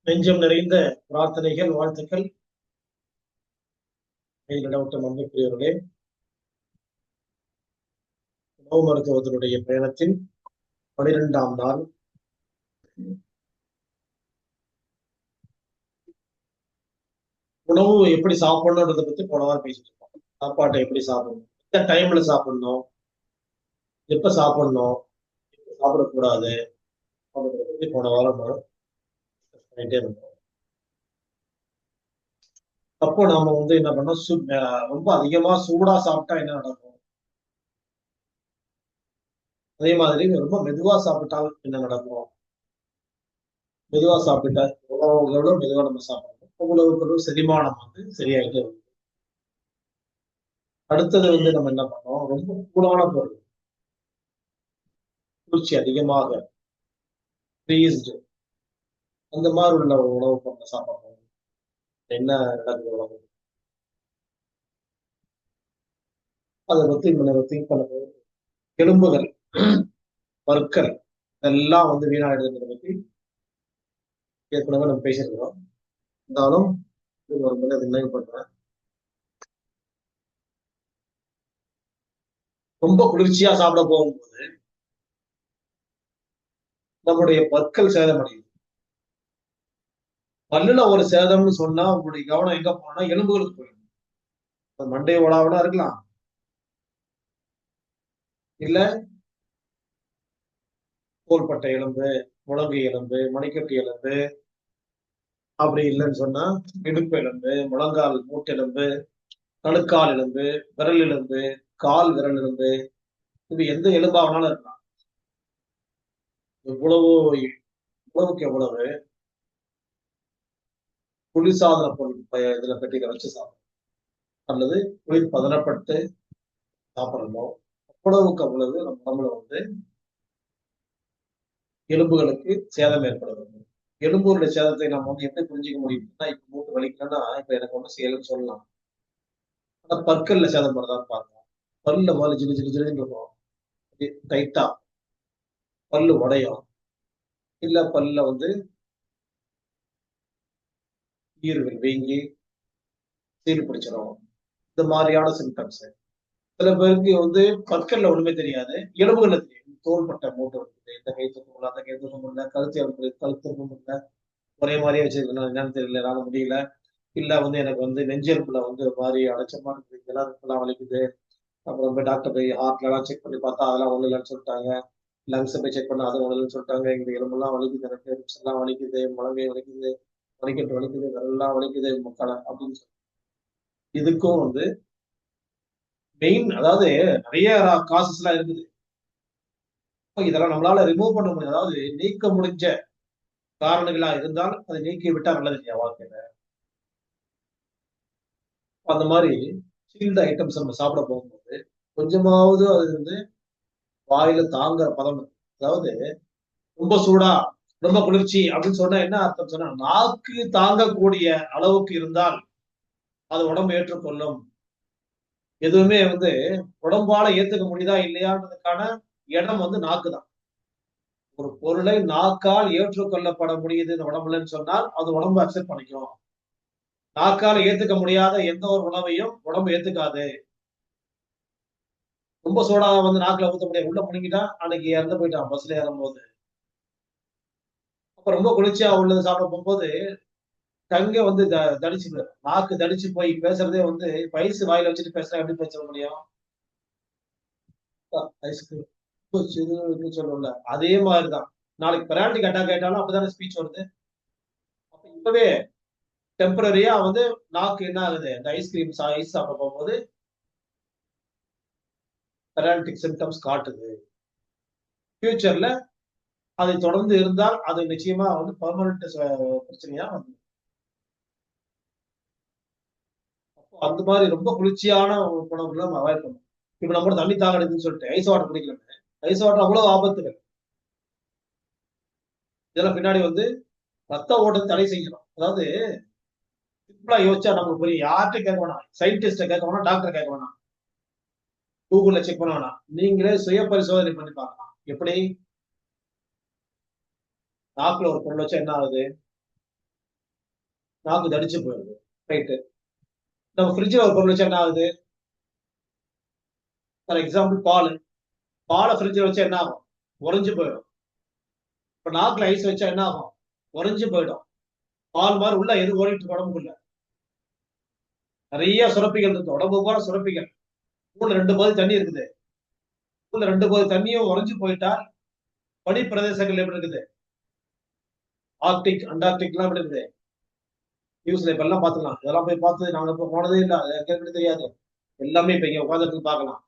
நெஞ்சம் நிறைந்த பிரார்த்தனைகள், வாழ்த்துக்கள். இடவட்டம் அன்புக்குரியவர்களே, உணவு மருத்துவத்தினுடைய பயணத்தின் 12ஆம் நாள். உணவு எப்படி சாப்பிடணுன்றதை பத்தி போன வாரம் பேசிட்டு இருக்கோம். சாப்பாட்டை எப்படி சாப்பிடணும், எந்த டைம்ல சாப்பிடணும், எப்ப சாப்பிடணும், எப்ப சாப்பிடக்கூடாது அப்படின்றத பத்தி போன வாரம் பண்ணிட்டே இருந்தோம். அப்போ நாம என்ன பண்ணோம், ரொம்ப அதிகமா சூடா சாப்பிட்டா என்ன நடக்கும், அதே மாதிரி ரொம்ப மெதுவா சாப்பிட்டால் என்ன நடக்கும். மெதுவா சாப்பிட்டா எவ்வளவு மெதுவா நம்ம சாப்பிடணும், அவ்வளவுக்கு செரிமானம் சரியாயிட்டே இருக்கும். அடுத்தது நம்ம என்ன பண்ணோம், ரொம்ப சூடான பொருள், குளிர்ச்சி அதிகமாக ஃப்ரீஸ்டு அந்த மாதிரி உள்ள உணவு பொருளை சாப்பிடணும். என்ன நடக்குது உணவு, அதை பத்தி திங்க் பண்ணது. எலும்புகள், பற்கள் இதெல்லாம் வீணாயிடுதுன்றதை பத்தி ஏற்கனவே நம்ம பேசியிருக்கிறோம். இருந்தாலும் ஒரு முறை அதை நினைவு பண்றேன். ரொம்ப குளிர்ச்சியா சாப்பிட போகும்போது நம்முடைய பற்கள் சேதமடையும். பல்லுல ஒரு சேதம்னு சொன்னா உங்களுடைய கவனம் எங்க போனா எலும்புகளுக்கு போயிடும். மண்டை ஓடாவனா இருக்கலாம், இல்ல தோள்பட்டை எலும்பு, முழங்கை எலும்பு, மணிக்கட்டு எலும்பு, அப்படி இல்லைன்னு சொன்னா இடுப்பு எலும்பு, முழங்கால் மூட்டெலும்பு, கணுக்கால் எலும்பு, விரல் எலும்பு, கால் விரல் எலும்பு, இது எந்த எலும்பாவனாலும் இருக்கலாம். எவ்வளவு உணவுக்கு எவ்வளவு குளிர்சாதன பொருள் இதுல பெட்டியில வச்சு சாப்பிடணும், அல்லது குளிர் பதனப்பட்டு சாப்பிடணும். அவ்வளவுக்கு அவ்வளவு நம்ம உடம்புல எலும்புகளுக்கு சேதம் ஏற்படுது. எலும்புகளுடைய சேதத்தை நம்ம எப்படி புரிஞ்சுக்க முடியும்னா, இப்ப மூட்டு வலிக்கலன்னா இப்ப எனக்கு ஒண்ணும் செய்யலன்னு சொல்லலாம். ஆனா பற்கள்ல சேதம் படுதான்னு பாருங்க. பல்ல மாதிரி ஜிலு ஜிலு ஜிலுன்னு இருக்கும், டைட்டா பல்லு உடையும், இல்ல பல்ல ஈறுகள் வீங்கி சீறு பிடிச்சிடும். இந்த மாதிரியான சிம்டம்ஸ். சில பேருக்கு பற்கள்ல ஒண்ணுமே தெரியாது, எலும்புகள்ல தெரியும். தோள்பட்ட மூட்டை இருக்குது, இந்த கை தூக்க முடியல, அந்த கை தூக்க முடியல, கழுத்து எலும்பு கழுத்து தூக்க முடியல, ஒரே மாதிரியே வச்சிருக்கேன், என்னன்னு தெரியல, என்னால முடியல. இல்ல எனக்கு நெஞ்செலும்புல ஒரு மாதிரி அடைச்சமா இருக்குது, இதெல்லாம் வலிக்குது. அப்புறம் போய் டாக்டர் போய் ஹார்ட்ல எல்லாம் செக் பண்ணி பார்த்தா அதெல்லாம் ஒண்ணு இல்லைன்னு சொல்லிட்டாங்க. லங்ஸ் போய் செக் பண்ணா அது ஒண்ணு இல்லைன்னு சொல்லிட்டாங்க. இந்த எலும்பெல்லாம் வலிக்குது, எனக்கு ரிப்ஸ் எல்லாம் வலிக்குது, முழங்கை வலிக்குது, மணிக்கட்டு வலிக்குது, விரல்லாம் வலிக்குது, முக்கால அப்படின்னு சொல்லி. இதுக்கும் மெயின், அதாவது நிறைய காசஸ் எல்லாம் இருக்குது. இதெல்லாம் நம்மளால ரிமூவ் பண்ண முடியும், அதாவது நீக்க முடிஞ்ச காரணங்களா இருந்தால் அதை நீக்கி விட்டா நல்லது இல்லையா வாழ்க்கையில. அந்த மாதிரி சீல்டு ஐட்டம்ஸ் நம்ம சாப்பிட போகும்போது கொஞ்சமாவது அது வாயில தாங்குற பதம். அதாவது ரொம்ப சூடா ரொம்ப குளிர்ச்சி அப்படின்னு சொன்னா என்ன அர்த்தம் சொன்னா, நாக்கு தாங்கக்கூடிய அளவுக்கு இருந்தால் அது உடம்பு ஏற்றுக்கொள்ளும். எதுவுமே உடம்பால ஏத்துக்க முடியுதா இல்லையான்றதுக்கான இடம் நாக்கு தான். ஒரு பொருளை நாக்கால் ஏற்றுக்கொள்ளப்பட முடியுது இந்த உடம்புலன்னு சொன்னால் அது உடம்பு அக்செப்ட் பண்ணிக்கும். நாக்கால ஏத்துக்க முடியாத எந்த ஒரு உணவையும் உடம்பு ஏத்துக்காது. ரொம்ப சோடா நாக்குல ஊத்த முடியாது, உள்ள முழுங்கிட்டா அன்னைக்கு இறந்து போயிட்டான் பஸ்ல ஏறும்போது. அப்ப ரொம்ப குளிர்ச்சியா உள்ளது சாப்பிட போகும்போது கங்க தடிச்சு போயிடும், நாக்கு தடிச்சு போய் பேசுறதே பைசு வாயில வச்சுட்டு பேசுறா எப்படி பேச முடியும். ஐஸ்கிரீம் சொல்லல, அதே மாதிரிதான் நாளைக்கு பெராண்டிக் அட்டாக் ஆயிட்டாலும் அப்படிதானே ஸ்பீச் வருது. அப்ப இப்பவே டெம்பரரியா நாக்கு என்ன ஆகுது, இந்த ஐஸ்கிரீம் ஐஸ் சாப்பிட போகும்போது பெராண்டிக் சிம்டம்ஸ் காட்டுது. ஃபியூச்சர்ல அதை தொடர்ந்து இருந்தால் அது நிச்சயமா பெர்மனன்ட் பிரச்சனையா அந்த மாதிரி ரொம்ப குளிர்ச்சியான உணவுகளை நம்ம அவாய்ட் பண்ணணும். இப்ப நம்ம தண்ணி தாகடிக்குன்னு சொல்லிட்டு ஐஸ் வாட்டர் குடிக்கல, ஐஸ் வாட்டர் அவ்வளவு ஆபத்துகள். இதெல்லாம் பின்னாடி ரத்த ஓட்டத்தை தடை செய்யணும். அதாவது சிம்பிளா யோசிச்சா நமக்கு புரியும். யார்கிட்ட கேட்க வேணாம், சயின்டிஸ்ட கேட்க வேணாம், டாக்டர் கேட்க வேணாம், கூகுள்ல செக் பண்ண வேணாம், நீங்களே சுய பரிசோதனை பண்ணி பார்க்கலாம். எப்படி நாக்குல ஒரு பொருள் வச்சா என்ன ஆகுது, நாக்கு தடிச்சு போயிடுது. ரைட்டு. நம்ம ஃப்ரிட்ஜில் ஒரு பொருள் வச்சா என்ன ஆகுது? ஃபார் எக்ஸாம்பிள் பாலை ஃப்ரிட்ஜில் வச்சா என்ன ஆகும்? உறைஞ்சு போயிடும். இப்ப நாக்குல ஐஸ் வச்சா என்ன ஆகும்? உறைஞ்சு போயிடும். பால் மாதிரி உள்ள எது ஓடிட்டு இருக்கு உடம்புக்குள்ள? நிறைய சுரப்பிகள் இருக்கு, உடம்பு போல சுரப்பிகள். உள்ள 2 பகுதி தண்ணி இருக்குது. உள்ள 2 பகுதி தண்ணியும் உறைஞ்சு போயிட்டா பனி பிரதேசங்கள் எப்படி இருக்குது? ஆர்டிக், அண்டார்டிக் எல்லாம் எப்படி இருக்குது? நியூஸ்ல இப்ப எல்லாம் பாத்துக்கலாம். இதெல்லாம் போய் பார்த்து நாங்க இப்ப போனதே இல்லை, எனக்கு தெரியாது. எல்லாமே இப்ப இங்க உட்காந்துட்டு பார்க்கலாம்.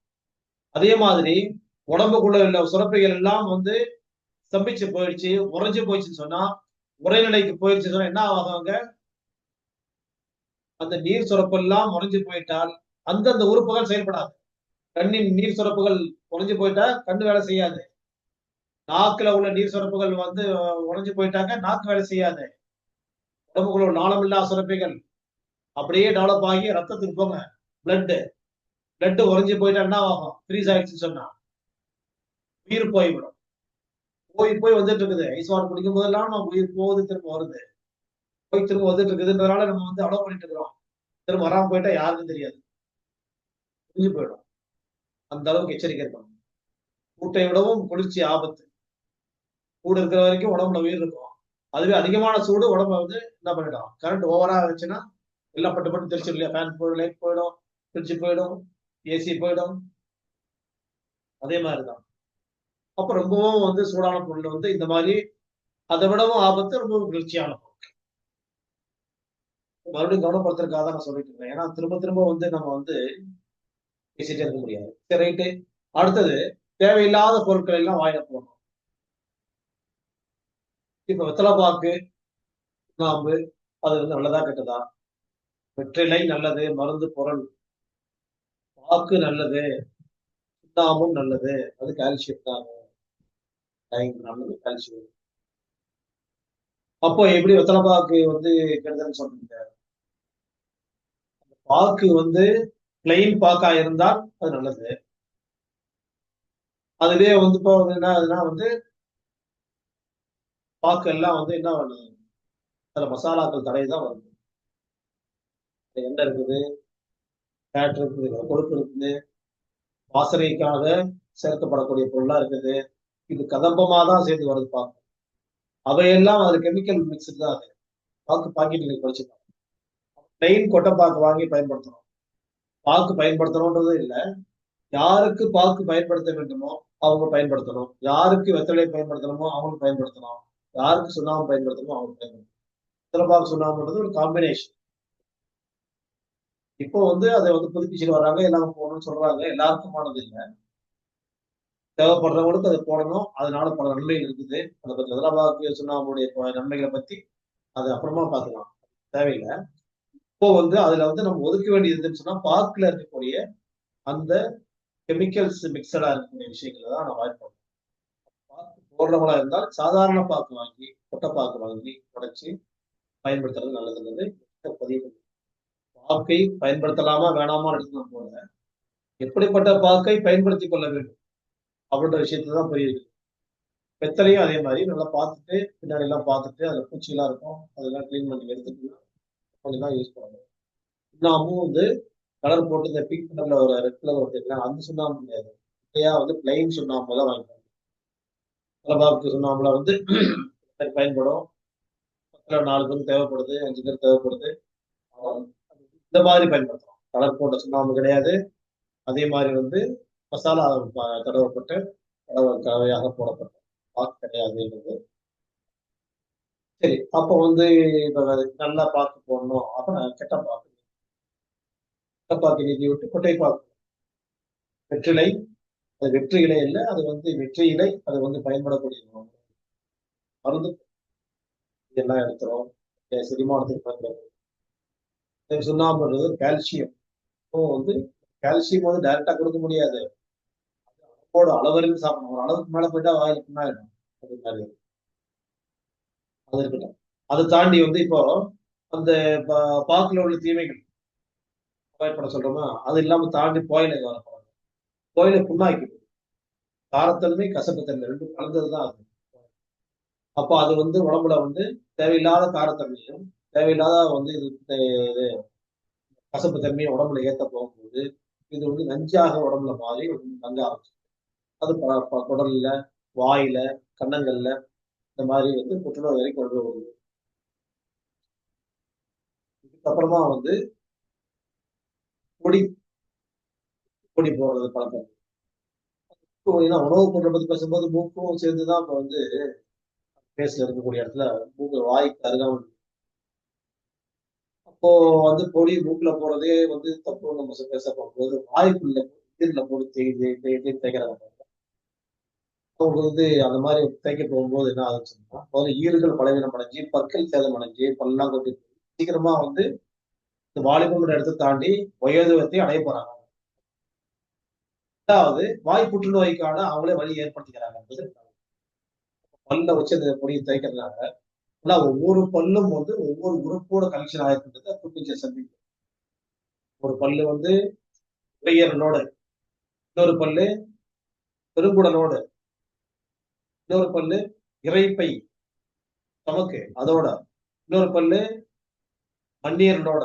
அதே மாதிரி உடம்புக்குள்ள உள்ள சுரப்பிகள் எல்லாம் வந்து ஸ்தம்பிச்சு போயிடுச்சு, உறைஞ்சு போயிடுச்சுன்னு சொன்னா, உறைநிலைக்கு போயிடுச்சு சொன்னா என்ன ஆவாங்க? அந்த நீர் சுரப்பு எல்லாம் உறைஞ்சு போயிட்டால் அந்தந்த உறுப்புகள் செயல்படாது. கண்ணின் நீர் சுரப்புகள் உறைஞ்சு போயிட்டா கண்ணு வேலை செய்யாது. நாக்குல உள்ள நீர் சுரப்புகள் வந்து உறைஞ்சு போயிட்டாங்க, நாக்கு வேலை செய்யாது. உடம்புக்குள்ள நாளமில்லா சுரப்பிகள் அப்படியே டெவலப் ஆகி ரத்தத்துக்கு போங்க. பிளட் உறைஞ்சு போயிட்டா என்ன ஆகும்? ஃப்ரீஸ் ஆயிடுச்சுன்னு சொன்னா உயிர் போய்விடும். போய் வந்துட்டு இருக்குது. ஐஸ் வாட்டர் குடிக்கும் போதெல்லாம் நம்ம உயிர் போகுது, திரும்ப வருது. திரும்ப வந்துட்டு இருக்குதுன்றதுனால நம்ம வந்து அலோவ் பண்ணிட்டு இருக்கிறோம். திரும்ப வராம போயிட்டா யாருக்கும் தெரியாது, புரிஞ்சு போயிடும். அந்த அளவுக்கு எச்சரிக்கை இருக்கணும். கூட்டை விடவும் குளிர்ச்சி ஆபத்து. சூடு இருக்கிற வரைக்கும் உடம்புல உயிர் இருக்கும். அதுவே அதிகமான சூடு உடம்ப வந்து என்ன பண்ணிடும்? கரண்ட் ஓவரா இருந்துச்சுன்னா எல்லாம் பட்டு தெரிச்சிடும் இல்லையா? ஃபேன் போயிடும், லைட் போயிடும், ஃப்ரிட்ஜ் போயிடும், ஏசி போயிடும். அதே மாதிரிதான். அப்ப ரொம்பவும் வந்து சூடான பொருள் வந்து இந்த மாதிரி அதை விடவும் ஆபத்து, ரொம்பவும் குளிர்ச்சியான பொருள். மறுபடியும் கவனப்படுத்துறதுக்காக தான் நான் சொல்லிட்டு இருக்கேன். ஏன்னா திரும்ப திரும்ப வந்து நம்ம வந்து பேசிட்டே இருக்க முடியாது. சரி, ரைட்டு. அடுத்தது, தேவையில்லாத பொருட்கள் எல்லாம் வாயில போடணும். இப்ப வெத்தலைப்பாக்கு, சுண்ணாம்பு, அது வந்து நல்லதா கெட்டதா? வெற்றிலை நல்லது, மருந்து பொருள். பாக்கு நல்லது, சுண்ணாம்பும் நல்லது, அது கால்சியம் தான். நல்லது கால்சியம். அப்போ எப்படி வெத்தலைப்பாக்கு வந்து கெடுதல்னு சொல்றீங்க? பாக்கு வந்து பிளைன் பாக்கா இருந்தால் அது நல்லது. அதுவே வந்து இப்போ என்ன ஆகுதுன்னா வந்து பாக்கு எல்லாம் வந்து என்ன பண்ணுது? அதுல மசாலாக்கள் தடவிதான் வருது. எண்ணெய் இருக்குது, ஃபேட் இருக்குது, கொழுப்பு இருக்குது, வாசனைக்காக சேர்க்கப்படக்கூடிய பொருளா இருக்குது. இது கதம்பமா தான் சேர்ந்து வருது பாக்கு. அவையெல்லாம் அதுல கெமிக்கல் மிக்ஸ்டு தான். அது பாக்கு பாக்கெட் நீங்க படிச்சுக்கலாம். பிளெயின் கொட்டை பாக்கு வாங்கி பயன்படுத்தணும். பாக்கு பயன்படுத்தணும்ன்றது இல்லை, யாருக்கு பாக்கு பயன்படுத்த வேண்டுமோ அவங்க பயன்படுத்தணும். யாருக்கு வெத்தலை பயன்படுத்தணுமோ அவங்களுக்கு பயன்படுத்தணும். யாருக்கு சுண்ணாம்பு பயன்படுத்தணுமோ அவங்களுக்கு பயன்படுத்தணும். வெத்தலை பாக்கு சுண்ணாம்புன்றது ஒரு காம்பினேஷன். இப்போ வந்து அதை வந்து புதுப்பிச்சுட்டு வர்றாங்க, எல்லாம் போடணும்னு சொல்றாங்க. எல்லாருக்குமானது இல்லை, தேவைப்படுறவங்களுக்கு அதை போடணும். அதனால பல நன்மைகள் இருக்குது. அதை பத்தி வெத்தலை பாக்கு சுண்ணாம்புடைய நன்மைகளை பத்தி அது அப்புறமா பார்க்கலாம், தேவையில்லை. இப்போ வந்து அதுல வந்து நம்ம ஒதுக்க வேண்டியதுன்னு சொன்னா பாக்குல இருக்கக்கூடிய அந்த கெமிக்கல்ஸ் மிக்சடா இருக்கக்கூடிய விஷயங்களை தான் நான் வாய்ப்பு பாக்கு போடுறவங்களா இருந்தால் சாதாரண பாக்கு வாங்கி, கொட்டை பாக்கு வாங்கி உடைச்சு பயன்படுத்துறது நல்லதுங்கிறது பதிவு. பாக்கை பயன்படுத்தலாமா வேணாமா எடுத்துக்கலாம் போல, எப்படிப்பட்ட பாக்கை பயன்படுத்திக் கொள்ள வேண்டும் அப்படின்ற விஷயத்தை தான் புரியுது. வெத்தலையும் அதே மாதிரி நல்லா பார்த்துட்டு, பின்னாடி எல்லாம் பார்த்துட்டு, அதுல பூச்சிலாம் இருக்கும், அதெல்லாம் கிளீன் பண்ணி எடுத்துட்டு தான் யூஸ் பண்ணணும். சுண்ணாம்பும் வந்து கலர் போட்டு இந்த பிங்க் கலர்ல ஒரு ரெட் கலர் வச்சுக்கலாம், அந்த சுண்ணாம்பு கிடையாது. இல்லையா வந்து பிளைன் சுண்ணாம்பு தான் வாங்கிக்கணும். தலபாக்கு சுண்ணாம்புல வந்து பயன்படும். 4 பேருக்கு தேவைப்படுது, 5 பேர் தேவைப்படுது. இந்த மாதிரி பயன்படுத்தலாம். கலர் போட்ட சுண்ணாம்பு கிடையாது. அதே மாதிரி வந்து மசாலா தடவப்பட்டு கலவையாக போடப்பட்ட பாக்கு கிடையாது. சரி, அப்ப வந்து இப்ப நல்லா பாக்கு போடணும். அப்ப கெட்ட பாக்கு நீக்கி விட்டு கொட்டை பாக்கு, வெற்றிலை, அது வெற்றி இலை இல்லை, அது வந்து வெற்றி இலை, அது வந்து பயன்படக்கூடிய மருந்து. இதெல்லாம் எடுத்துரும், செரிமானத்துக்கு பயன்படுது. சுண்ணாம்புன்றது கால்சியம். இப்போ வந்து கால்சியம் வந்து டைரக்டா கொடுக்க முடியாது, அளவோட அளவறிந்து சாப்பிடணும். ஒரு அளவுக்கு மேல போயிட்டா வாயில் புண்ணாயிடும். அது மாதிரி அது இருக்கட்டும். அதை தாண்டி வந்து இப்போ அந்த பாக்குல உள்ள தீமைகள் பயன்பட சொல்றோமா, அது இல்லாம தாண்டி புயலை வரப்போறாங்க. புயலை புண்ணாக்கிடும். காரத்தன்மை கசப்புத்தன்மை ரெண்டும் கலந்ததுதான் அது. அப்ப அது வந்து உடம்புல வந்து தேவையில்லாத காரத்தன்மையும் தேவையில்லாத வந்து இது கசப்பு தன்மையை உடம்புல ஏத்த போகும்போது இது வந்து நஞ்சாக உடம்புல மாறி நஞ்ச ஆரம்பிச்சு. அது குடல்ல, வாயில, கன்னங்கள்ல இந்த மாதிரி வந்து புற்றுநோய் வரைக்கும் கொண்டு வருது. இதுக்கப்புறமா வந்து பொடி பொடி போடுறது பழக்கம். ஏன்னா உணவுப் பொருளை பத்தி பேசும்போது மூக்கும் சேர்ந்துதான் இப்ப வந்து பேஸ்ல இருக்கக்கூடிய இடத்துல மூக்கு வாய்க்கு அருகாமல். அப்போ வந்து பொடி மூக்குல போறதே வந்து தப்பு நம்ம பேச போகும்போது வாய்க்குள்ள ஈரல போட்டு தேய்க்கிறாங்க. அவங்க வந்து அந்த மாதிரி தேய்க்க போகும்போது என்ன ஆகுச்சுன்னா முதல்ல ஈறுகள் பலவீனம் அடைஞ்சு பற்கள் சேதம் அடைஞ்சு பல்லாம் கொட்டி சீக்கிரமா வந்து இந்த வாலிபம் இடத்தை தாண்டி வயோதிகத்தை அடைய போறாங்க. ரெண்டாவது வாய் புற்றுநோய்க்கான அவங்களே வழி ஏற்படுத்திக்கிறாங்க என்பது பல்ல வச்சு அந்த பொடியை தேய்க்கிறதுனால ஆனா ஒவ்வொரு பல்லும் வந்து ஒவ்வொரு உறுப்போட கனெக்ஷன் ஆயிருக்கின்றது அக்குபஞ்சர் சந்திப்பு. ஒரு பல்லு வந்து நுரையீரலோட, இன்னொரு பல்லு பெருங்குடலோட, இன்னொரு பல்லு இரைப்பை நமக்கு அதோட, இன்னொரு பல்லு மண்ணீரலோட,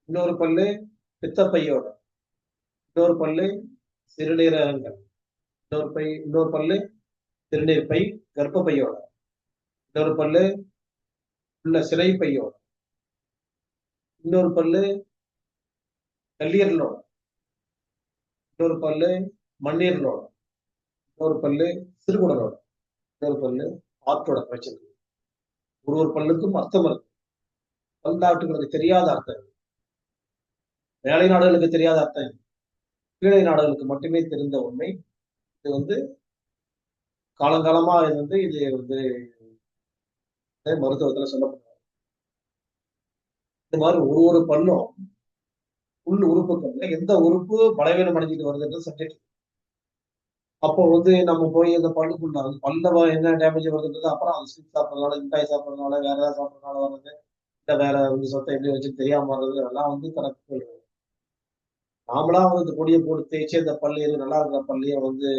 இன்னொரு பல்லு பித்தப்பையோட, இன்னொரு பல்லு சிறுநீரகங்கள், இன்னொரு பல்லு சிறுநீர் பை கர்ப்பப்பையோட, இன்னொரு பல்லு உள்ள சிறை பையோட, இன்னொரு பல்லு கல்லீரலோட, இன்னொரு பல்லு மண்ணீரலோட, இன்னொரு பல்லு சிறுகுடலோட, இன்னொரு பல்லு ஆற்றோட பிரச்சனை. ஒரு பல்லுக்கும் அர்த்தம் இருக்கு. பல்லாட்டுகளுக்கு தெரியாத அர்த்தம், மேலை நாடுகளுக்கு தெரியாத அர்த்தம், கீழே நாடுகளுக்கு மட்டுமே தெரிந்த உண்மை. இது வந்து காலங்காலமா இது வந்து மருத்துவத்துல சொல்லப்படுறாங்க. இந்த மாதிரி ஒரு பல்லும் உள் உறுப்புகள் எந்த உறுப்பு பலவீனம் அடைஞ்சிட்டு வருதுன்றது சப்ஜெக்ட். அப்போ வந்து நம்ம போய் அந்த பல்லுக்குள்ள பல்ல என்ன டேமேஜ் வருதுன்றது அப்புறம் அந்த ஸ்வீட் சாப்பிட்றதுனால, மிட்டாய் சாப்பிட்றதுனால, வேற ஏதாவது சாப்பிட்றதுனால வர்றது, இல்ல வேற வந்து சொத்தை எப்படி வச்சு தெரியாம வர்றது அதெல்லாம் வந்து கணக்கு. நாமளா வந்து இந்த பொடியை போட்டு தேய்ச்சி அந்த பல்லு நல்லா இருக்கிற பள்ளியை வந்து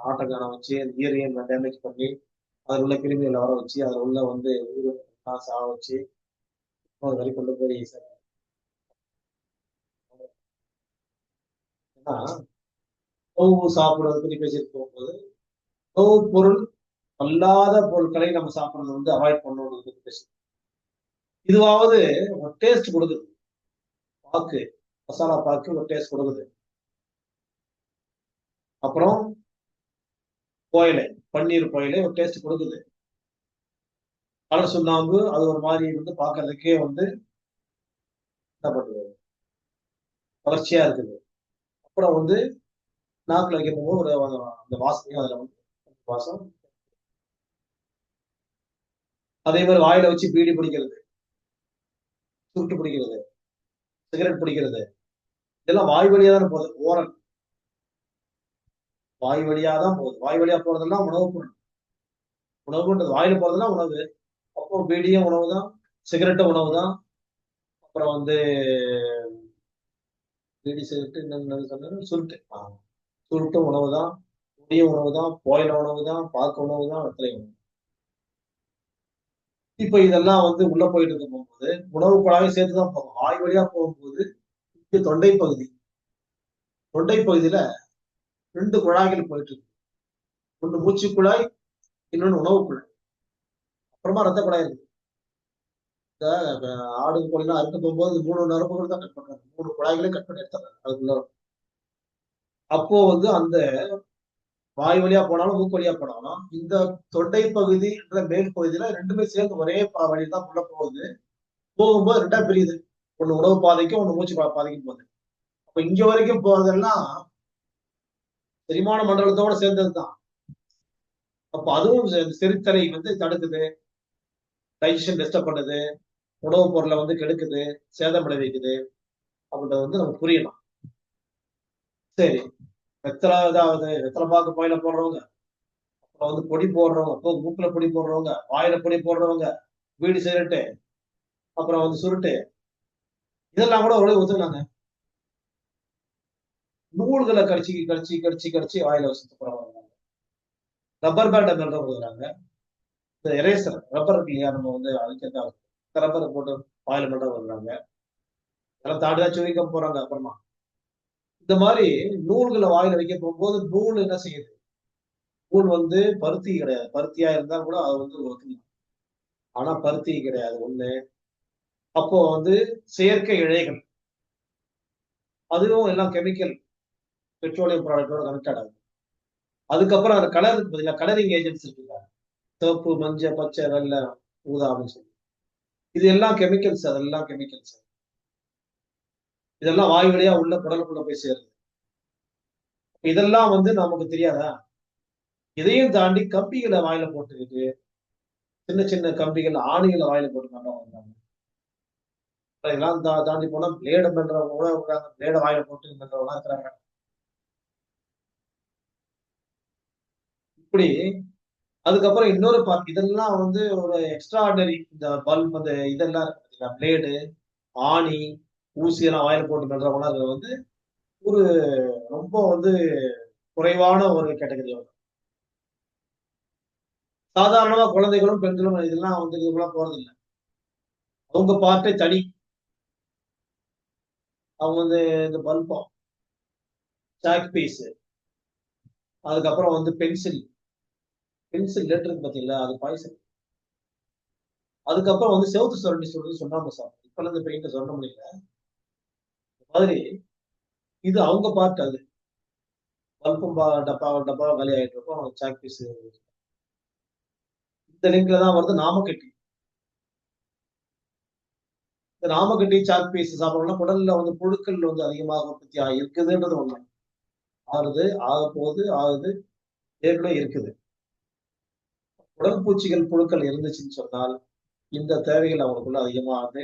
ஆட்டக்கான வச்சு அந்த ஈரையும் டேமேஜ் பண்ணி அதில் உள்ள கிருமிகளை வர வச்சு அதில் உள்ள வந்து சாக வச்சு அது வரை கொண்டு போய் ஏன்னா உணவு சாப்பிடுறத பத்தி பேசிட்டு போகும்போது உணவுப் பொருள் அல்லாத பொருட்களை நம்ம சாப்பிடுறத வந்து அவாய்ட் பண்ணணும்னு பத்தி பேசி இதுவாவது ஒரு டேஸ்ட் கொடுக்குது. பாக்கு மசாலா பாக்கு ஒரு டேஸ்ட் கொடுக்குது. அப்புறம் கோயிலை பன்னீர் கோயிலை ஒரு டேஸ்ட் கொடுக்குது. கலர் சுண்ணாம்பு அது ஒரு மாதிரி வந்து பாக்குறதுக்கே வந்து என்ன பண்ணுறது கவர்ச்சியா இருக்குது. அப்புறம் வந்து நாக்குல வைக்க போகும்போது ஒரு அந்த வாசனையும் அதுல வந்து வாசம். அதே மாதிரி வாயில வச்சு பீடி பிடிக்கிறது, சுருட்டு பிடிக்கிறது, சிகரெட் பிடிக்கிறது இதெல்லாம் வாய் வழியா தானே போகுது. ஓரல் வாய் வழியா தான் போகுது. வாய் வழியா போறதெல்லாம் உணவு பொருள். உணவுன்றது வாயில போறதெல்லாம் உணவு. அப்போ பீடியும் உணவு தான், சிகரெட்டும் உணவு தான். அப்புறம் வந்து பீடி சிகரெட் என்னன்னு சொன்னா சுருட்டு சுருட்டும் உணவு தான், முடியும் உணவு தான், போயில உணவு தான், பாக்கு உணவு தான், வெத்தலை உணவு. இப்ப இதெல்லாம் வந்து உள்ள போயிட்டு இருக்க போகும்போது உணவு குழாயும் சேர்த்துதான் போகும். வாய் வழியா போகும்போது தொண்டை பகுதி, தொண்டை பகுதியில 2 குழாய்கள் போயிட்டு இருக்கு. ஒண்ணு மூச்சு குழாய், இன்னொன்னு உணவு குழாய், அப்புறமா ரத்த குழாய் இருக்கு. இந்த ஆடு கோழிலாம் அறுக்க போகும்போது 3 நரம்புகள் தான் கட் பண்றாங்க. 3 குழாய்களையும் கட் பண்ணி எடுத்துறாங்க அதுக்குள்ள. அப்போ வந்து அந்த வாய் வழியா போனாலும் மூக்கு வழியா போனாலும் இந்த தொண்டை பகுதி மேல் பகுதியில 2மே சேர்ந்து ஒரே வழியில் தான் உள்ள போகுது. போகும்போது 2ஆ பிரியுது. ஒண்ணு உணவு பாதைக்கும் ஒண்ணு மூச்சு பாதைக்கும் போகுது. அப்ப இங்க வரைக்கும் போறதெல்லாம் செரிமான மண்டலத்தோட சேர்ந்ததுதான். அப்ப அதுவும் செரித்தலை வந்து தடுக்குது, டைஜஷன் டிஸ்டர்ப் பண்ணுது, உணவுப் பொருளை வந்து கெடுக்குது, சேதம் விளைவிக்குது அப்படின்றது வந்து நமக்கு புரியணும். சரி, வெத்தலை பாக்கு பையில போடுறவங்க, அப்புறம் வந்து பொடி போடுறவங்க, அப்போ மூக்குல பொடி போடுறவங்க, வாயில பொடி போடுறவங்க, வீடு சிகரெட்டு, அப்புறம் வந்து சுருட்டு இதெல்லாம் கூட உடனே ஒத்துக்கினாங்க. நூல்களை கடிச்சு கடிச்சு கடிச்சு கடிச்சு வாயில வச்சு போறவங்க, ரப்பர் பேண்ட் அந்த கொடுக்குறாங்க. இந்த எரேசர் ரப்பர் இருக்கு இல்லையா நம்ம வந்து அதுக்கு திறம்பரை போட்டு வாயில மட்டும் வருவாங்க. அதெல்லாம் தாண்டிதான் சுவிங்க போறாங்க அப்புறமா. இந்த மாதிரி நூல்களை வாயில வைக்க போகும்போது நூல் என்ன செய்யுது? நூல் வந்து பருத்தி கிடையாது. பருத்தியா இருந்தாலும் கூட அது வந்து ஒத்துக்கலாம். ஆனா பருத்தி கிடையாது ஒண்ணு. அப்போ வந்து செயற்கை இழைகள். அதுவும் எல்லாம் கெமிக்கல் பெட்ரோலியம் ப்ராடக்டோட கனெக்டட் ஆகுது. அதுக்கப்புறம் அந்த கலருக்கு பதிலா கலரிங் ஏஜென்ட்ஸ் இருக்குல்ல. சிவப்பு, மஞ்சள், பச்சை, வெள்ளை, ஊதா அப்படின்னு சொல்லி. இது எல்லாம் கெமிக்கல்ஸ். அதெல்லாம் கெமிக்கல்ஸ். இதெல்லாம் வாய் வழியா உள்ள குடலுக்குள்ள போய் சேருது. இதெல்லாம் வந்து நமக்கு தெரியாதா? இதையும் தாண்டி கம்பிகளை வாயில போட்டுக்கிட்டு, சின்ன சின்ன கம்பிகள், ஆணிகளை வாயில போட்டு நல்லா வந்தாங்க. இதெல்லாம் தாண்டி போனா பிளேடு பண்றவங்க கூட இருக்காங்க. பிளேட வாயில போட்டு பண்றவங்க இருக்கிறாங்க. இப்படி அதுக்கப்புறம் இன்னொரு பார்ட் இதெல்லாம் வந்து ஒரு எக்ஸ்ட்ரா ஆர்டினரி. இந்த பல்ப் அந்த இதெல்லாம் இருக்கு பார்த்தீங்களா? பிளேடு, ஆணி, ஊசி எல்லாம் வாயில போட்டு பண்றவங்க அது வந்து ஒரு ரொம்ப வந்து குறைவான ஒரு கேட்டகரி. சாதாரணமா குழந்தைகளும், பெண்களும் இதெல்லாம் வந்து இதுக்கெல்லாம் போறதில்ல. அவங்க பார்ட்டே தனி. அவங்க வந்து இந்த பல்பம், சாக் பீஸ், அதுக்கப்புறம் வந்து பென்சில். பென்சில் லெட்டர் இருக்கு பார்த்தீங்களா? அது பாய்சன். அதுக்கப்புறம் வந்து செவுத்து சுரண்டி சொல்றது சுண்ணாம்பு சாப்பிடும். இப்ப இந்த பெயிண்ட சொல்ல முடியல. இந்த மாதிரி இது அவங்க பார்ட் அது. பல்பும் டப்பா டப்பா காலி ஆயிட்டு இருக்கும். Chalk piece. இந்த லிங்க்ல தான் வருது நாமக்கட்டி. இந்த நாமக்கட்டி, சாக் பீஸ் சாப்பிடணும்னா குடல்ல வந்து புழுக்கள் வந்து அதிகமாக உற்பத்தி இருக்குதுன்றது ஒண்ணு. ஆறுது, ஆகப்போகுது, ஆகுது, ஏற்கனவே இருக்குது. உடல் பூச்சிகள், புழுக்கள் இருந்துச்சுன்னு சொன்னால் இந்த தேவைகள் அவங்களுக்குள்ள அதிகமா ஆகுது.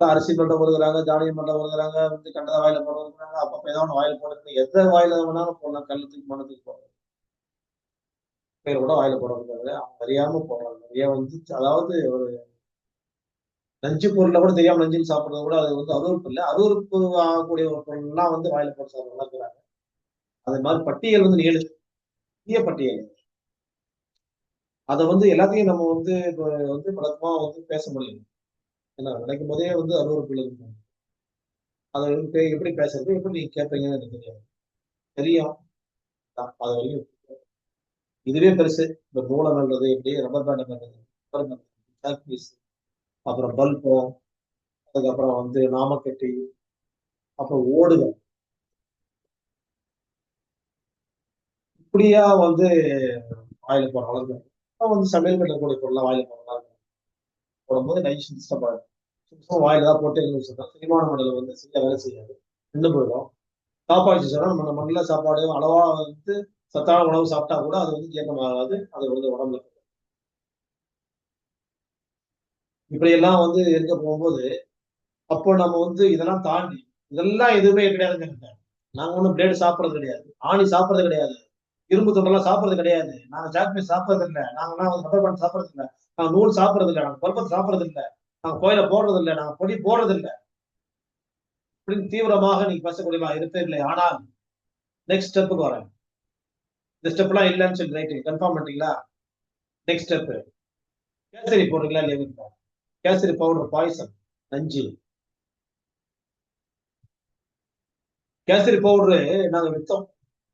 அரிசி பண்ட வருகிறாங்க, தானியம் பண்ட வருகிறாங்க, வந்து கண்டத வாயில போட வருகிறாங்க. அப்பப்ப ஏதோ ஒண்ணு வாயில போட்டுக்கணும். எந்த வாயில வேணாலும் போடலாம். கல்லுத்துக்கு, மண்ணத்துக்கு போடலாம். பேர் கூட வாயில போட முடியாது. அவங்க அறியாம போடுறாங்க. நிறைய வந்து அதாவது ஒரு நஞ்சு பொருளை கூட தெரியாம நஞ்சுன்னு சாப்பிடுறது கூட அது வந்து அருவருப்பு இல்லை. அருவருப்பு ஆகக்கூடிய ஒரு பொருள்லாம் வந்து வாயில போட்டு சாப்பிடுறதா இருக்கிறாங்க. அது மாதிரி பட்டியல் வந்து நீளுது. பெரிய பட்டியல். அதை வந்து எல்லாத்தையும் நம்ம வந்து இப்ப வந்து வழக்கமா வந்து பேச முடியும். ஏன்னா நினைக்கும் போதே வந்து அருவருப்புல இருக்கும். அதை வந்து எப்படி பேசுறது, எப்படி நீங்க கேட்பீங்கன்னு எனக்கு தெரியாது. தெரியும். அது வரைக்கும் இதுவே பெருசு. இந்த மூலம் நல்லது, எப்படி ரப்பர் பேண்ட் நல்லது, ரப்பர் பேண்ட், சாக் பீஸ், அப்புறம் பல்பம், அதுக்கப்புறம் வந்து நாமக்கட்டி, அப்புறம் ஓடுகள். இப்படியா வந்து வாயில போடுற அளவுக்கு வந்து சமையல் கட்டக்கூடிய பொருள்லாம் வாயில போடுறதா இருக்கும். போடும்போது நைஸ் டிஸ்டர்ப் ஆகும். சும்மா வாயில தான் போட்டு சொன்னா செரிமான மண்டலம் வந்து சரியா வேலை செய்யாது. நின்று போயிடும். சாப்பாடு சொன்னா நம்ம நம்ம நல்ல சாப்பாடு அளவா வந்து சத்தான உணவு சாப்பிட்டா கூட அது வந்து ஜீரணமாகாது. அது வந்து உடம்புல இப்படி எல்லாம் வந்து இருக்க போகும்போது அப்போ நம்ம வந்து இதெல்லாம் தாண்டி இதெல்லாம் எதுவுமே கிடையாதுங்க. நாங்க ஒண்ணும் பிளேடு சாப்பிடுறது கிடையாது. ஆணி சாப்பிடுறது கிடையாது. இரும்பு துண்டெல்லாம் சாப்பிடுறது கிடையாது. நாங்க சாக்பீஸ் சாப்பிடுறது இல்லை. நாங்கெல்லாம் வந்து ரப்பர் பேண்ட் சாப்பிடுறது இல்லை. நாங்க நூல் சாப்பிடுறது இல்லை. நாங்க பருப்பம் சாப்பிடுறது இல்லை. நாங்க கோயில போடுறது இல்லை. நாங்க பொடி போடுறது இல்லை. அப்படின்னு தீவிரமாக நீங்க பேசக்கூடிய இருப்பே இல்லை. ஆனால் நெக்ஸ்ட் ஸ்டெப்புக்கு வரேன். இந்த ஸ்டெப் எல்லாம் இல்லைன்னு சொல்லி ரைட்டு கன்ஃபார்ம் பண்ணிட்டீங்களா? நெக்ஸ்ட் ஸ்டெப் கேசரி போடுறீங்களா இல்லையா? கேசரி பவுடர் பாய்சன், நஞ்சு. கேசரி பவுடரு நாங்க வித்தோம்.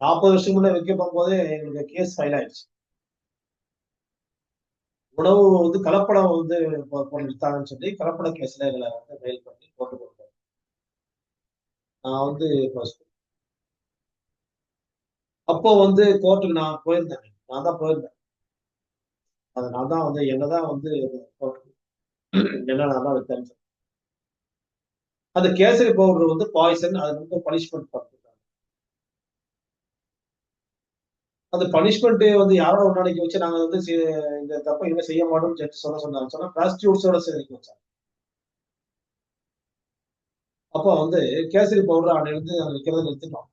40 வருஷம் முன்னே விற்க போகும்போதே எங்களுக்கு கேஸ் ஃபைல் ஆயிடுச்சு. உணவு வந்து கலப்படம் வந்து பொருள் வித்தாங்கன்னு சொல்லி கலப்பட கேஸ்ல எங்களை வந்து மெயில் பண்ணி போட்டு கொடுத்தோம். நான் வந்து அப்போ வந்து கோர்ட்டுக்கு நான் போயிருந்தேன். நான் தான் போயிருந்தேன். அது நான் தான் வந்து என்னதான் வந்து கோர்ட்டுக்கு என்ன நான் தான் வித்தேன். அந்த கேசரி பவுடர் வந்து பாய்சன். அது ரொம்ப பனிஷ்மெண்ட் பண்ணுறாங்க. அந்த பனிஷ்மெண்ட் வந்து யாரோட உடனடிக்கை வச்சு நாங்க வந்து இந்த தப்ப இனிமே செய்ய மாட்டோம்னு ஜட்ஜ் சொல்ல சொன்னாங்க. சொன்னா பிராஸ்டியூட்ஸோட சேர்த்து வச்சாங்க. அப்போ வந்து கேசரி பவுடர் அன்னையிலிருந்து நாங்க விற்கிறத நிறுத்திட்டோம்.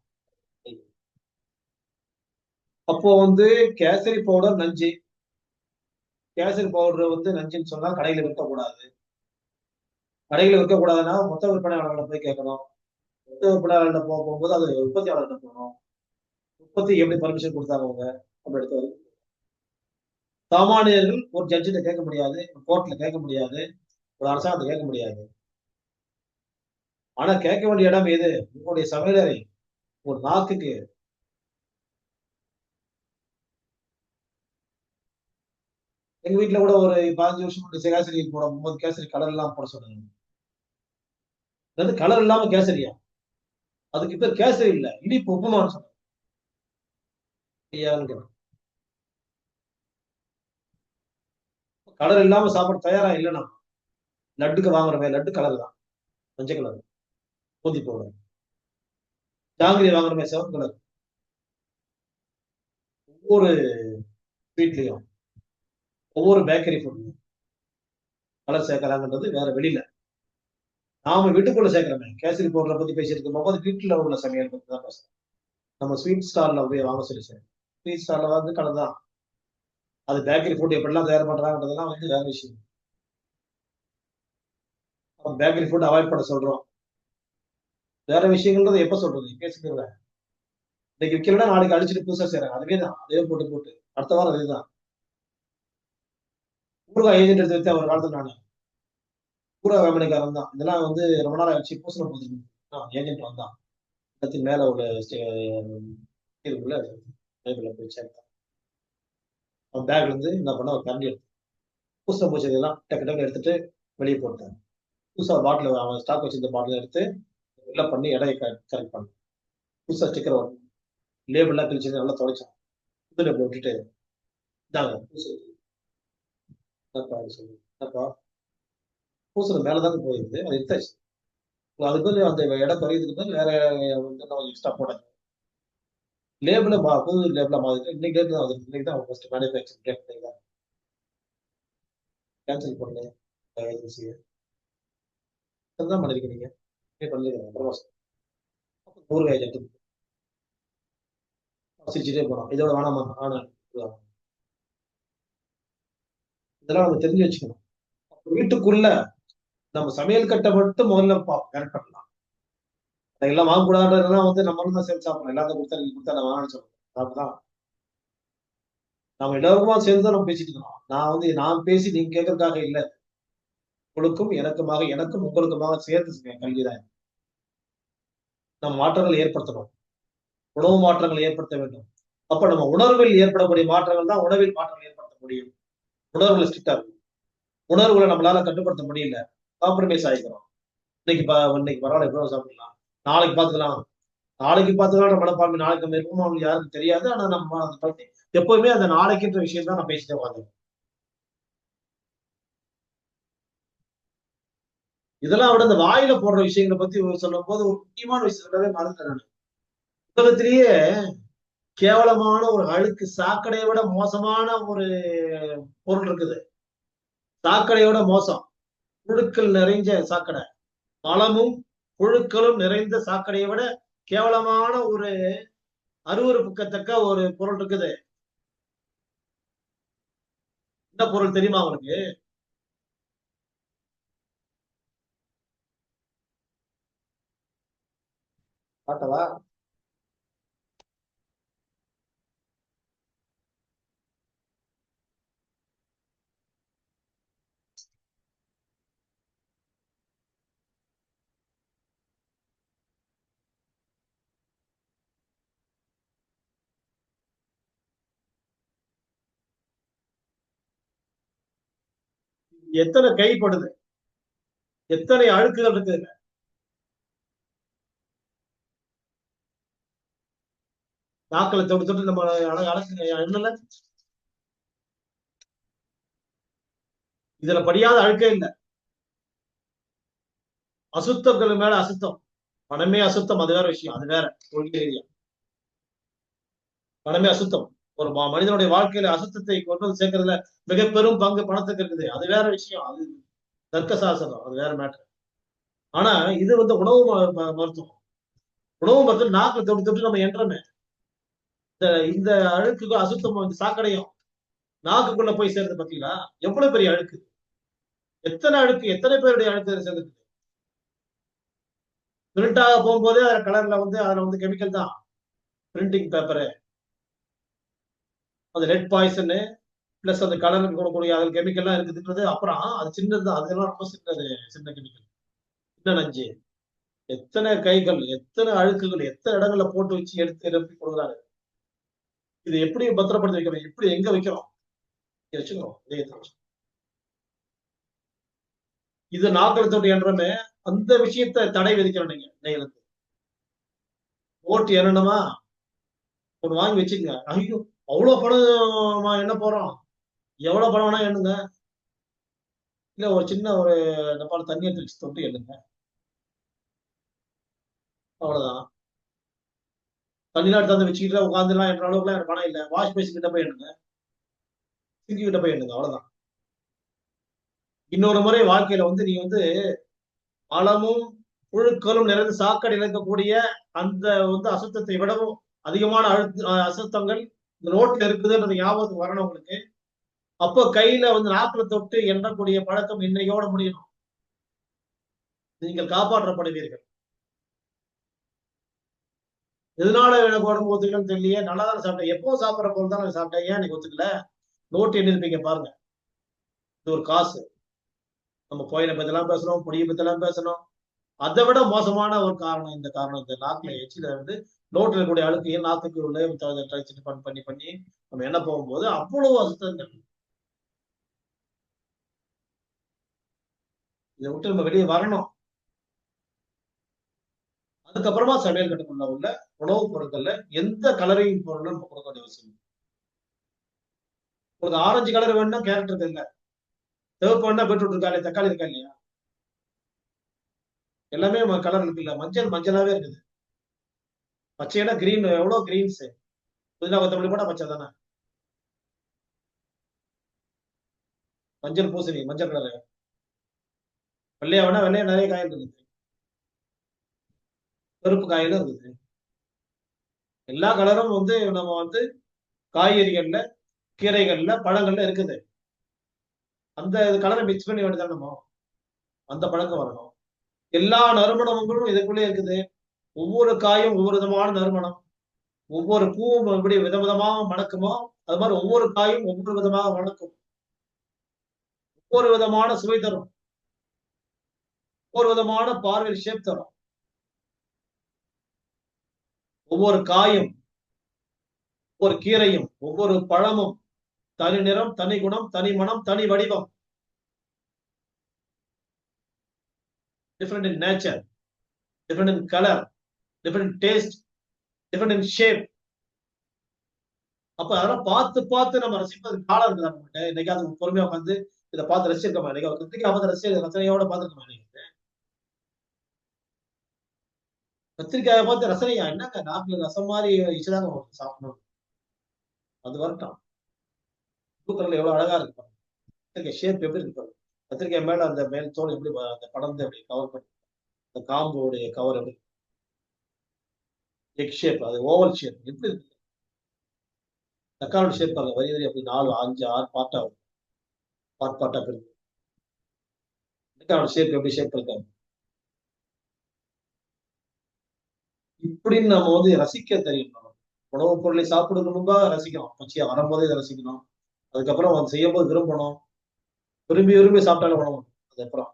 அப்போ வந்து கேசரி பவுடர் நஞ்சு. கேசரி பவுடர் வந்து நஞ்சுன்னு சொன்னா கடையில விற்கக்கூடாது. கடையில விற்கக்கூடாதுன்னா மொத்த விற்பனையாளர்களை போய் கேட்கணும். மொத்த விற்பனையாளர்கிட்ட போகும்போது அது உற்பத்தியாளர்கிட்ட போகணும். உற்பத்தி எப்படி பர்மிஷன் கொடுத்தாங்க அவங்க அப்படி எடுத்து சாமானியர்கள் ஒரு ஜட்ஜிட்ட கேட்க முடியாது, கோர்ட்ல கேட்க முடியாது, ஒரு அரசாங்கத்தை கேட்க முடியாது. ஆனா கேட்க வேண்டிய இடம் எது? உங்களுடைய சமையலறை, ஒரு நாக்குக்கு. எங்க வீட்ல கூட ஒரு 15 வருஷம் முன்னாடி கேசரி போடும்போது கேசரி கலர் இல்லாம போட சொன்னாங்க. அதாவது கலர் இல்லாம கேசரியா? அதுக்கு பேர் கேசரி இல்ல. இனிப்பு உப்புமான்னு சொன்னாங்க. ஐயான்னு கேட்டேன். கலர் இல்லாம சாப்பிட தயாரா இல்ல நம்ம. லட்டுக்கு வாங்குறோமே, லட்டு கலர் தான். மஞ்சள் கலர். பூந்தி பவுடர். ஜாங்கிரி வாங்குறோமே சிவப்பு கலர். ஒவ்வொரு வீட்லயும், ஒவ்வொரு பேக்கரி ஃபுட்லயும் கலர் சேர்க்கறாங்கன்றது வேற வெளியில. நாம வீட்டுக்குள்ள சேர்க்கிறோமே. கேசரி பவுடர பத்தி பேசிட்டு இருக்கும்போது வீட்ல உள்ள சமையல் பத்தி தான் பேசுறோம். நம்ம ஸ்வீட் ஸ்டால்ல போய் வாங்க சொல்லி சார். ஸ்வீட் ஸ்டால்ல வந்து கலர் தான். அது பேக்கரி ஃபுட் எப்படிலாம் தயார் பண்றாங்கன்றதெல்லாம் வந்து வேற விஷயம். பேக்கரி ஃபுட் அவாய்ட் பண்ண சொல்றோம். வேற விஷயங்கள்ன்றது எப்ப சொல்றது? பேசிக்கிறல. இன்னைக்கு விக்கலன்னா நாளைக்கு அழிச்சுட்டு புதுசா செய்றாங்க. அதுவே தான். அதே போட்டு போட்டு. அடுத்த வாரம் அதேதான். ஊறுகாய் ஏஜென்ட் எடுத்து வச்சேன் ஒரு காலத்துல நானு. ஊறுகாய் வியாபாரிக்காரன் தான். இதெல்லாம் வந்து ரொம்ப நாள் ஆச்சு. பூசண பூசி ஏஜென்ட் வந்தான். எல்லாத்தையும் மேல உள்ள இருக்குல்ல, டேபிள்ல போய் சேர்த்தான். அவன் பேக்ல இருந்து என்ன பண்ண ஒரு கரண்டி எடுத்து பூசண பூச்சதெல்லாம் டக்கு டக்குன்னு எடுத்துட்டு வெளியே போட்டான். புதுசா பாட்டில் அவன் ஸ்டாக் வச்சிருந்த பாட்டில் எடுத்து ஃபில்லப் பண்ணி எடையை கரெக்ட் பண்ணான். புதுசா ஸ்டிக்கர் வரும். லேபிள்லாம் கிழிச்சு நல்லா துடைச்சான். புது லேபிள் விட்டுட்டு இந்தாங்க பூசு. என்னப்பா அது சொல்லு. என்னப்பா பூசணம் மேலதாங்க போயிருக்குது. அது எடுத்தாச்சு. அதுக்கு பதில் அந்த இடம் குறையதுக்கு பதில் வேற வந்து நான் எக்ஸ்ட்ரா போட்டேன். லேபிள புது லேபிளா மாத்திட்டு இன்னைக்கு டேட் தான் வந்துருக்கு. இன்னைக்கு தான் ஃபர்ஸ்ட் மேனுஃபேக்சரிங் டேட் இன்னைக்கு தான். கேன்சல் பண்ணேன் ஏஜென்சிய. அதுதான் பண்ணிருக்கீங்க. பே பண்ணிருக்கேன். அப்புறமா ஊறுகாய் ஏஜென்ட் சிரிச்சுட்டே போனான். இதோட வேணாமா? ஆனா இதெல்லாம் நம்ம தெரிஞ்சு வச்சுக்கணும். வீட்டுக்குள்ள நம்ம சமையல் கட்ட மட்டும் முதல்ல கரெக்ட் பண்ணலாம். அதெல்லாம் வாங்கக்கூடாதுன்றதெல்லாம் வந்து நம்மளும் தான் சேர்த்து சாப்பிடணும். எல்லாத்தையும் கொடுத்தா நீங்க கொடுத்தா நான் வேணாம்னு சொல்லணும். அதுதான் நம்ம எல்லாருக்குமா சேர்ந்து தான் நம்ம பேசிட்டு இருக்கோம். நான் வந்து நான் பேசி நீங்க கேட்கறதுக்காக இல்ல. உங்களுக்கும் எனக்குமாக, எனக்கும் உங்களுக்குமாக சேர்த்து கல்விதான். நம்ம மாற்றங்களை ஏற்படுத்தணும். உணவு மாற்றங்களை ஏற்படுத்த வேண்டும். அப்ப நம்ம உணர்வில் ஏற்படக்கூடிய மாற்றங்கள் தான் உணவில் மாற்றங்கள் ஏற்படுத்த முடியும். உணர்வுல ஸ்ட்ரிக்டா இருக்கும். உணர்வுகளை நம்மளால கட்டுப்படுத்த முடியல. காம்ப்ரமைஸ் ஆகிக்கிறோம். இன்னைக்கு பரவாயில்ல எவ்வளவு சாப்பிடலாம். நாளைக்கு பார்த்துக்கலாம். நாளைக்கு பார்த்துக்கலாம் மனப்பான்மை நாளைக்கு நம்ம இருக்குமோ யாருக்கும் தெரியாது. ஆனா நம்ம அதை பத்தி எப்பவுமே அந்த நாளைக்குன்ற விஷயம் தான் நான் பேசிட்டே உட்காந்து. இதெல்லாம் விட இந்த வாயில போடுற விஷயங்களை பத்தி சொல்லும் போது ஒரு முக்கியமான விஷயம் சொல்லவே மறந்துட்டேன் நான். உலகத்திலேயே கேவலமான ஒரு அழுக்கு சாக்கடையை விட மோசமான ஒரு பொருள் இருக்குது. சாக்கடையோட மோசம். புழுக்கள் நிறைஞ்ச சாக்கடை. மலமும் புழுக்களும் நிறைந்த சாக்கடையை விட கேவலமான ஒரு அருவருப்புக்கத்தக்க ஒரு பொருள் இருக்குது. என்ன பொருள் தெரியுமா உங்களுக்கு? காட்டவா? எத்தனை கைப்படுது? எத்தனை அழுக்குகள் இருக்குது? நாக்களை தொட்டு தொட்டு நம்ம அழகு என்னல இதுல படியாத அழுக்கே இல்ல. அசுத்தங்கள் மேல அசுத்தம். பணமே அசுத்தம், அது வேற விஷயம். அது வேற கொள்கை ரீதியா. பணமே அசுத்தம். ஒரு மனிதனுடைய வாழ்க்கையில அசுத்தத்தை கொண்டு வந்து சேர்க்கறதுல மிக பெரும் பங்கு பணத்துக்கு இருக்குது. அது வேற விஷயம். அது தர்க்க சாசனம். அது வேற மேட்டர். ஆனா இது வந்து உணவு மருத்துவம். உணவு மருத்துவம் நாக்குல தொட்டு தொட்டு நம்ம என்றமே. இந்த இந்த அழுக்கு அசுத்தம் வந்து சாக்கடையும் நாக்குக்குள்ள போய் சேர்ந்து பாத்தீங்களா? எவ்வளவு பெரிய அழுக்கு. எத்தனை அழுக்கு, எத்தனை பேருடைய அழுக்கு சேர்ந்து பிரிண்ட் ஆக போகும்போதே அதுல கலர்ல வந்து அதுல வந்து கெமிக்கல் தான். பிரிண்டிங் பேப்பரு, அது ரெட் பாய்சன், பிளஸ் அந்த கலருக்கு கொடுக்கக்கூடிய அதில் கெமிக்கல்லாம் இருக்குதுன்றது அப்புறம் அது சின்னது, அதெல்லாம் ரொம்ப சின்னது, சின்ன கெமிக்கல், சின்ன நஞ்சு. எத்தனை கைகள், எத்தனை அழுக்குகள், எத்தனை இடங்கள்ல போட்டு வச்சு எடுத்து நிரப்பி கொடுக்குறாங்க. இது எப்படி பத்திரப்படுத்தி வைக்கிறோம், எப்படி எங்க வைக்கிறோம், வச்சுக்கிறோம் இதயத்துல. இது நாக்களத்தோடு என்றமே அந்த விஷயத்த தடை விதிக்கிறோம். நீங்க நெய்யலுக்கு ஓட்டு என்னமா ஒண்ணு வாங்கி வச்சுக்கங்க. ஐயோ அவ்வளவு பணம் என்ன போறோம், எவ்வளவு பணம் வேணா எண்ணுங்க. இல்ல ஒரு சின்ன ஒரு டப்பால தண்ணி எடுத்து வச்சு தொட்டு எண்ணுங்க, அவ்வளவுதான். தண்ணிலாம் எடுத்து வச்சுக்கிட்டு உட்காந்துலாம் என்ற அளவுக்குலாம் எனக்கு பணம் இல்லை. வாஷ் பேசின் கிட்ட போய் எண்ணுங்க, சிங்கி கிட்ட போய் எண்ணுங்க, அவ்வளவுதான். இன்னொரு முறை வாழ்க்கையில வந்து நீங்க வந்து மலமும் புழுக்களும் நிறைந்து சாக்கடை இருக்கக்கூடிய அந்த வந்து அசுத்தத்தை விடவும் அதிகமான அசுத்தங்கள் இந்த ரோட்ல இருக்குதுன்றது ஞாபகத்துக்கு வரணும் உங்களுக்கு. அப்போ கையில வந்து நாக்குல தொட்டு எண்ணக்கூடிய பழக்கம் இன்னையோட முடியணும். நீங்கள் காப்பாற்றப்படுவீர்கள். எதனால எனக்கு உடம்பு ஒத்துக்கலன்னு தெரியலையே, நல்லா தானே சாப்பிட்டேன், எப்போ சாப்பிட்ற பொருள் தான் சாப்பிட்டேன், ஏன் எனக்கு ஒத்துக்கல? நோட்டு எண்ணிருப்பீங்க பாருங்க. இது ஒரு காசு. நம்ம கோயிலை பத்திலாம் பேசணும், பொடியை பத்திலாம் பேசணும். அதை விட மோசமான ஒரு காரணம் இந்த காரணம். இந்த நாக்குல எச்சில வந்து நோட்டில் இருக்கக்கூடிய அழுக்கையும் நாக்குக்கு உள்ள பண்ணி பண்ணி நம்ம என்ன போகும்போது அவ்வளவு அசுத்தங்கள். இதை விட்டு நம்ம வெளியே வரணும். அதுக்கப்புறமா சமையல் கட்டுக்குள்ள உள்ள உணவுப் பொருட்கள்ல எந்த கலரிங் பொருளும் நம்ம கொடுக்க வேண்டிய அவசியம். உங்களுக்கு ஆரஞ்சு கலர் வேணும்னா கேரட் இருக்கு இல்ல, சிவப்பு வேணா பீட்ரூட் இருக்கா, தக்காளி இருக்கா இல்லையா, எல்லாமே கலர் இருக்கு இல்ல. மஞ்சள் மஞ்சளாவே இருக்குது. பச்சைனா கிரீன், எவ்வளவு கிரீன்ஸ். புதினா கொத்தமல்லி போட்டா பச்சை தானே. மஞ்சள் பூசணி மஞ்சள் கலர், வெள்ளையா வேணா வெள்ளையா நிறைய காய்கள் இருக்குது, கருப்பு காயிலும் இருக்குது. எல்லா கலரும் வந்து நம்ம வந்து காய்கறிகள்ல, கீரைகள்ல, பழங்கள்ல இருக்குது. அந்த கலரை மிக்ஸ் பண்ணி வேண்டியதான் நம்ம, அந்த பழக்கம் வரணும். எல்லா நறுமணங்களும் இதுக்குள்ளே இருக்குது. ஒவ்வொரு காயும் ஒவ்வொரு விதமான நறுமணம், ஒவ்வொரு பூவும் எப்படி விதவிதமாக மணக்குமோ அது மாதிரி ஒவ்வொரு காயும் ஒவ்வொரு விதமாக மணக்கும், ஒவ்வொரு விதமான சுவை தரும், ஒவ்வொரு விதமான பார்வையில் ஷேப் தரும். ஒவ்வொரு காயும், ஒவ்வொரு கீரையும், ஒவ்வொரு பழமும் தனி நிறம், தனி குணம், தனி மனம், தனி வடிவம். Different in nature, different in colour, different taste, different in shape. அப்ப அதெல்லாம் பார்த்து பார்த்து நம்ம ரசிப்பதற்கு காலம் இருக்குது நம்மகிட்ட. இன்னைக்கு அது பொறுமையா உட்காந்து இதை பார்த்து ரசிச்சிருக்கோமா? இன்னைக்கு கத்திரிக்காய் பார்த்து ரசனையோட பார்த்துருக்கோமா? இன்னைக்கு கத்திரிக்காயை பார்த்து ரசனையா? என்னங்க நாக்குல ரசம் மாதிரி இச்சுதாங்க சாப்பிடணும். அது வரட்டும். பூக்கள்ல எவ்வளவு அழகா இருக்கு பாருங்க. கத்திரிக்காய் ஷேப் எப்படி இருக்கு பாருங்க. கத்திரிக்காய் மேல அந்த மேல் தோல் எப்படி அந்த படர்ந்து எப்படி கவர் பண்ணி, அந்த காம்போடைய கவர் எப்படி எக் ஷேப், அது ஓவல் ஷேப் எப்படி இருக்கு. தக்காளி ஷேப் பாருங்க, வரி வரி அப்படி 4 5 6 பார்ட்டா பார்ட் பார்ட்டா இருக்கு. தக்காளி ஷேப் எப்படி ஷேப் இருக்காங்க. இப்படின்னு நம்ம வந்து ரசிக்க தெரியணும். உணவுப் பொருளை சாப்பிடுறதுக்கு முன்பாக ரசிக்கணும், பச்சையா வரும்போதே இதை ரசிக்கணும். அதுக்கப்புறம் அது செய்யும் போது விரும்பணும், விரும்பி விரும்பி சாப்பிட்டாலும் உணவு. அதுக்கப்புறம்